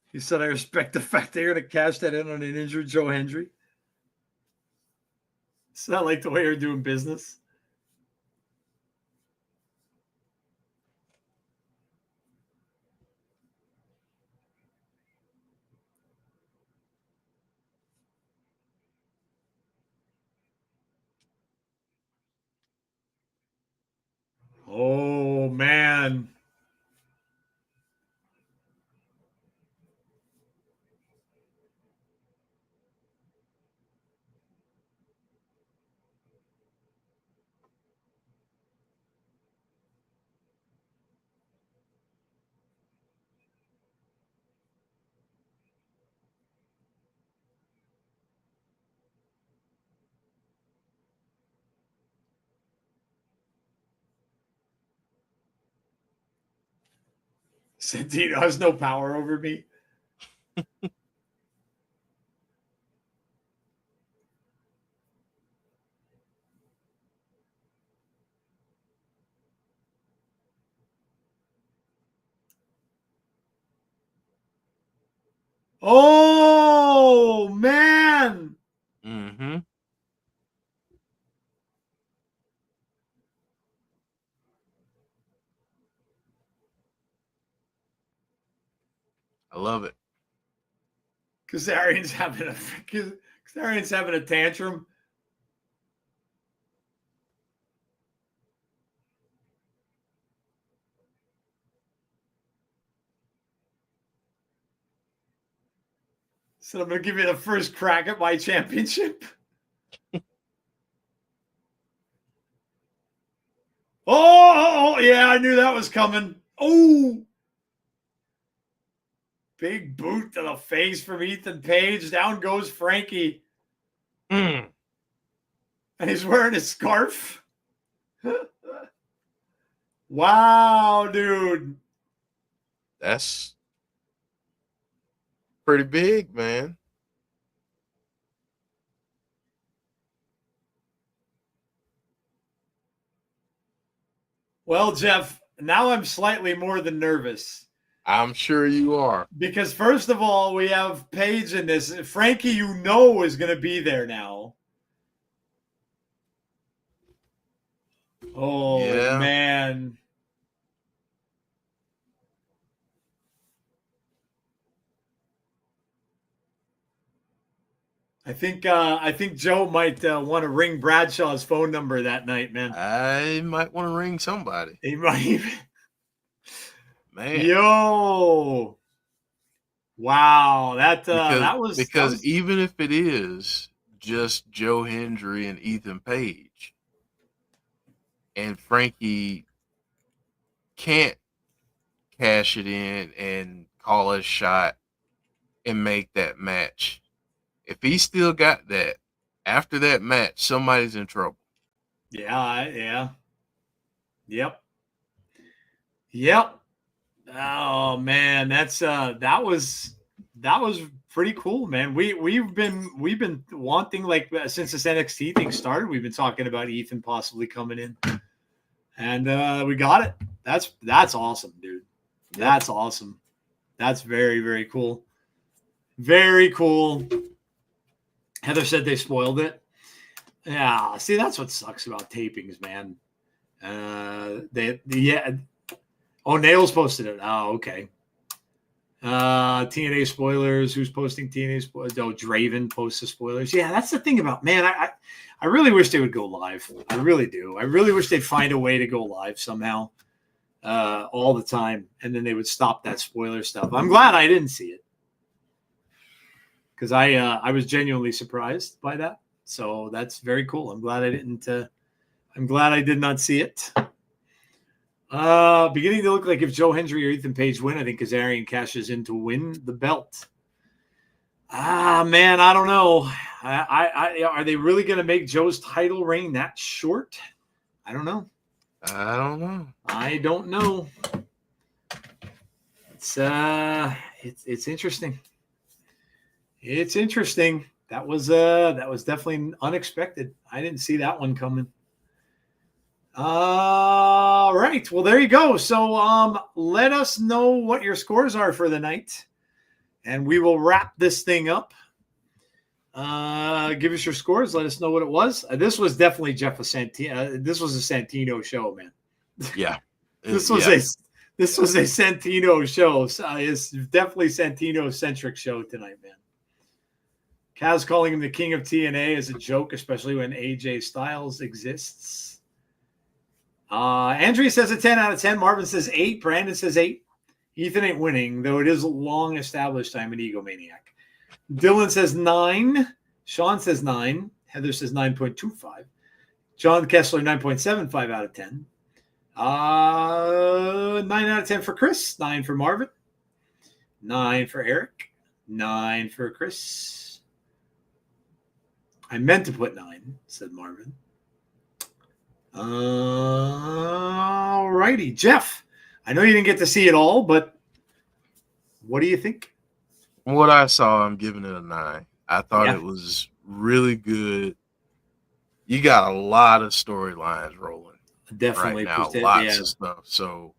He said, I respect the fact they're going to cash that in on an injured Joe Hendry. It's not like the way you're doing business. Oh, man. Santino has no power over me. Oh, man. Mm-hmm. I love it. Kazarian's having a tantrum. So I'm going to give you the first crack at my championship. Oh, yeah, I knew that was coming. Oh, big boot to the face from Ethan Page. Down goes Frankie. Mm. And he's wearing a scarf. Wow, dude. That's pretty big, man. Well, Jeff, now I'm slightly more than nervous. I'm sure you are. Because first of all, we have Paige in this. Frankie, you know, is going to be there now. Oh, yeah. Man. I think Joe might want to ring Bradshaw's phone number that night, man. I might want to ring somebody. He might. Man. Yo. Wow. That was even if it is just Joe Hendry and Ethan Page, and Frankie can't cash it in and call a shot and make that match. If he still got that after that match, somebody's in trouble. Yeah. Yep. Oh man, that was pretty cool, man. We've been wanting, like, since this NXT thing started, we've been talking about Ethan possibly coming in, and we got it. That's awesome, dude. That's awesome. That's very, very cool. Very cool. Heather said they spoiled it. Yeah, see, that's what sucks about tapings, man. Oh, Nails posted it. Oh, okay. TNA spoilers. Who's posting TNA spoilers? Oh, Draven posts the spoilers. Yeah, that's the thing about, man. I really wish they would go live. I really do. I really wish they'd find a way to go live somehow, all the time, and then they would stop that spoiler stuff. I'm glad I didn't see it, because I was genuinely surprised by that. So that's very cool. I'm glad I didn't. I'm glad I did not see it. Beginning to look like if Joe Hendry or Ethan Page win, I think Kazarian cashes in to win the belt. Man, I don't know. Are they really going to make Joe's title reign that short? I don't know. I don't know. It's interesting. It's interesting. That was definitely unexpected. I didn't see that one coming. All right. Well, there you go. So let us know what your scores are for the night, and we will wrap this thing up. Give us your scores. Let us know what it was. This was definitely Jeff a Santino. This was a Santino show, man. Yeah. This was a Santino show. It's definitely Santino-centric show tonight, man. Kaz calling him the king of TNA is a joke, especially when AJ Styles exists. Andrea says a 10 out of 10. Marvin says 8. Brandon says 8. Ethan ain't winning, though it is long established I'm an egomaniac. Dylan says 9. Sean says 9. Heather says 9.25. John Kessler, 9.75 out of 10. 9 out of 10 for Chris. 9 for Marvin. 9 for Eric. 9 for Chris. I meant to put 9, said Marvin. All righty. Jeff, I know you didn't get to see it all, but What do you think? From what I saw, I'm giving it a 9. I thought Yeah. it was really good. You got a lot of storylines rolling Definitely. right now, lots of stuff. So,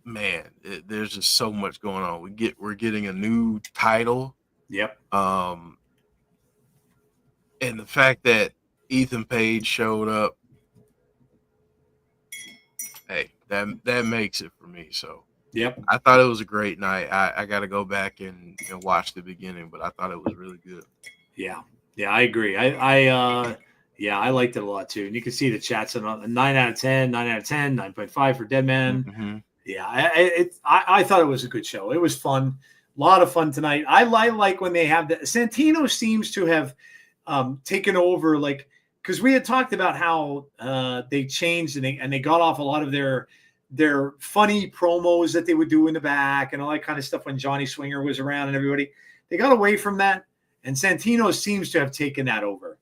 man, there's just so much going on. We're getting a new title. Yep. And the fact that Ethan Page showed up, hey, that makes it for me. So, yep. I thought it was a great night. I got to go back and watch the beginning, but I thought it was really good. Yeah. Yeah, I agree. I liked it a lot too. And you can see the chats on a 9 out of 10, 9 out of 10, 9.5 for Deadman. Mm-hmm. Yeah, I thought it was a good show. It was fun. A lot of fun tonight. I like when they have the Santino seems to have taken over, like, because we had talked about how they changed and they got off a lot of their funny promos that they would do in the back and all that kind of stuff when Johnny Swinger was around and everybody. They got away from that, and Santino seems to have taken that over.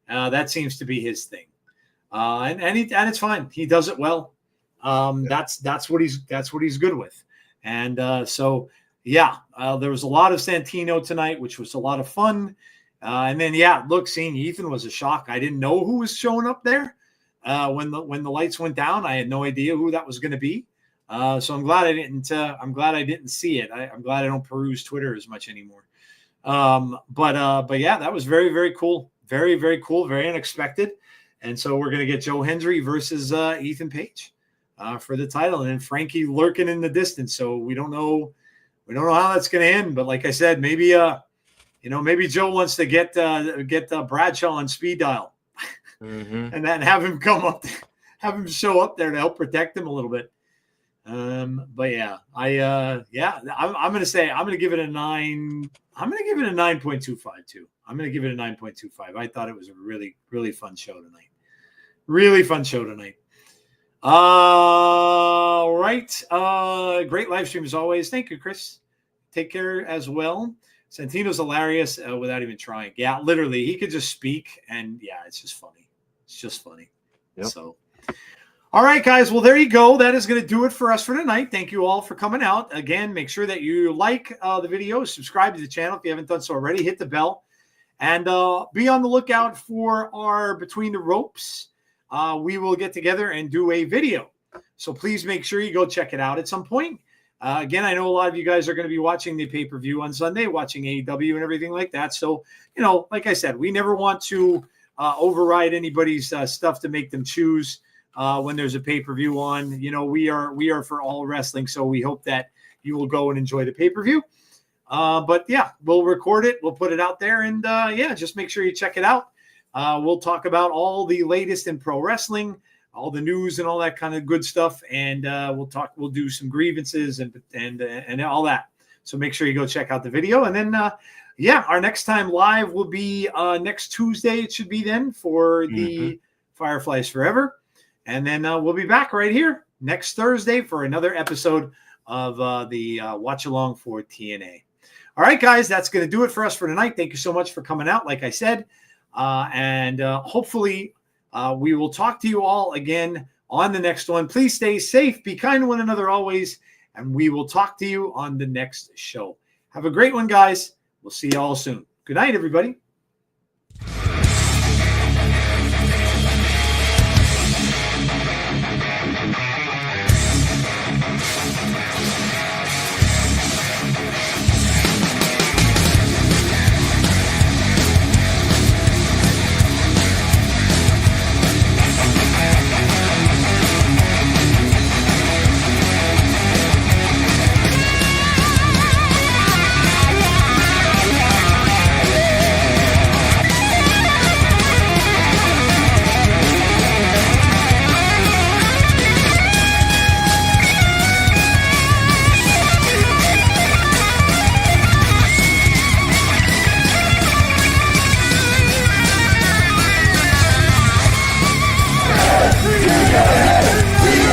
That seems to be his thing, and it's fine. He does it well. That's what he's good with, and there was a lot of Santino tonight, which was a lot of fun. And then seeing Ethan was a shock. I didn't know who was showing up there when the lights went down. I had no idea who that was going to be. So I'm glad I didn't see it. I'm glad I don't peruse Twitter as much anymore. But yeah, that was very, very cool. Very, very cool. Very unexpected. And so we're going to get Joe Hendry versus Ethan Page for the title, and then Frankie lurking in the distance. So we don't know how that's going to end. But like I said, maybe maybe Joe wants to get Bradshaw on speed dial, and then have him have him show up there to help protect him a little bit. But yeah, I'm going to give it a 9. I'm going to give it a 9.25 too. I'm going to give it a 9.25. I thought it was a really, really fun show tonight. Really fun show tonight. All right. Great live stream as always. Thank you, Chris. Take care as well. Santino's hilarious without even trying. Yeah, literally, he could just speak, and it's just funny. It's just funny. Yep. So, all right, guys. Well, there you go. That is going to do it for us for tonight. Thank you all for coming out. Again, make sure that you like the video, subscribe to the channel if you haven't done so already, hit the bell, and be on the lookout for our Between the Ropes. We will get together and do a video. So please make sure you go check it out at some point. Again, I know a lot of you guys are going to be watching the pay-per-view on Sunday, watching AEW and everything like that. So, like I said, we never want to override anybody's stuff to make them choose when there's a pay-per-view on. We are for all wrestling, so we hope that you will go and enjoy the pay-per-view. But yeah, we'll record it. We'll put it out there, and just make sure you check it out. We'll talk about all the latest in pro wrestling, all the news and all that kind of good stuff. And we'll do some grievances and all that. So make sure you go check out the video. And then, our next time live will be next Tuesday. It should be then for the Fireflies Forever. And then we'll be back right here next Thursday for another episode of the Watch Along for TNA. All right, guys, that's going to do it for us for tonight. Thank you so much for coming out. Like I said, and hopefully we will talk to you all again on the next one. Please stay safe, be kind to one another always, and we will talk to you on the next show. Have a great one, guys. We'll see you all soon. Good night, everybody.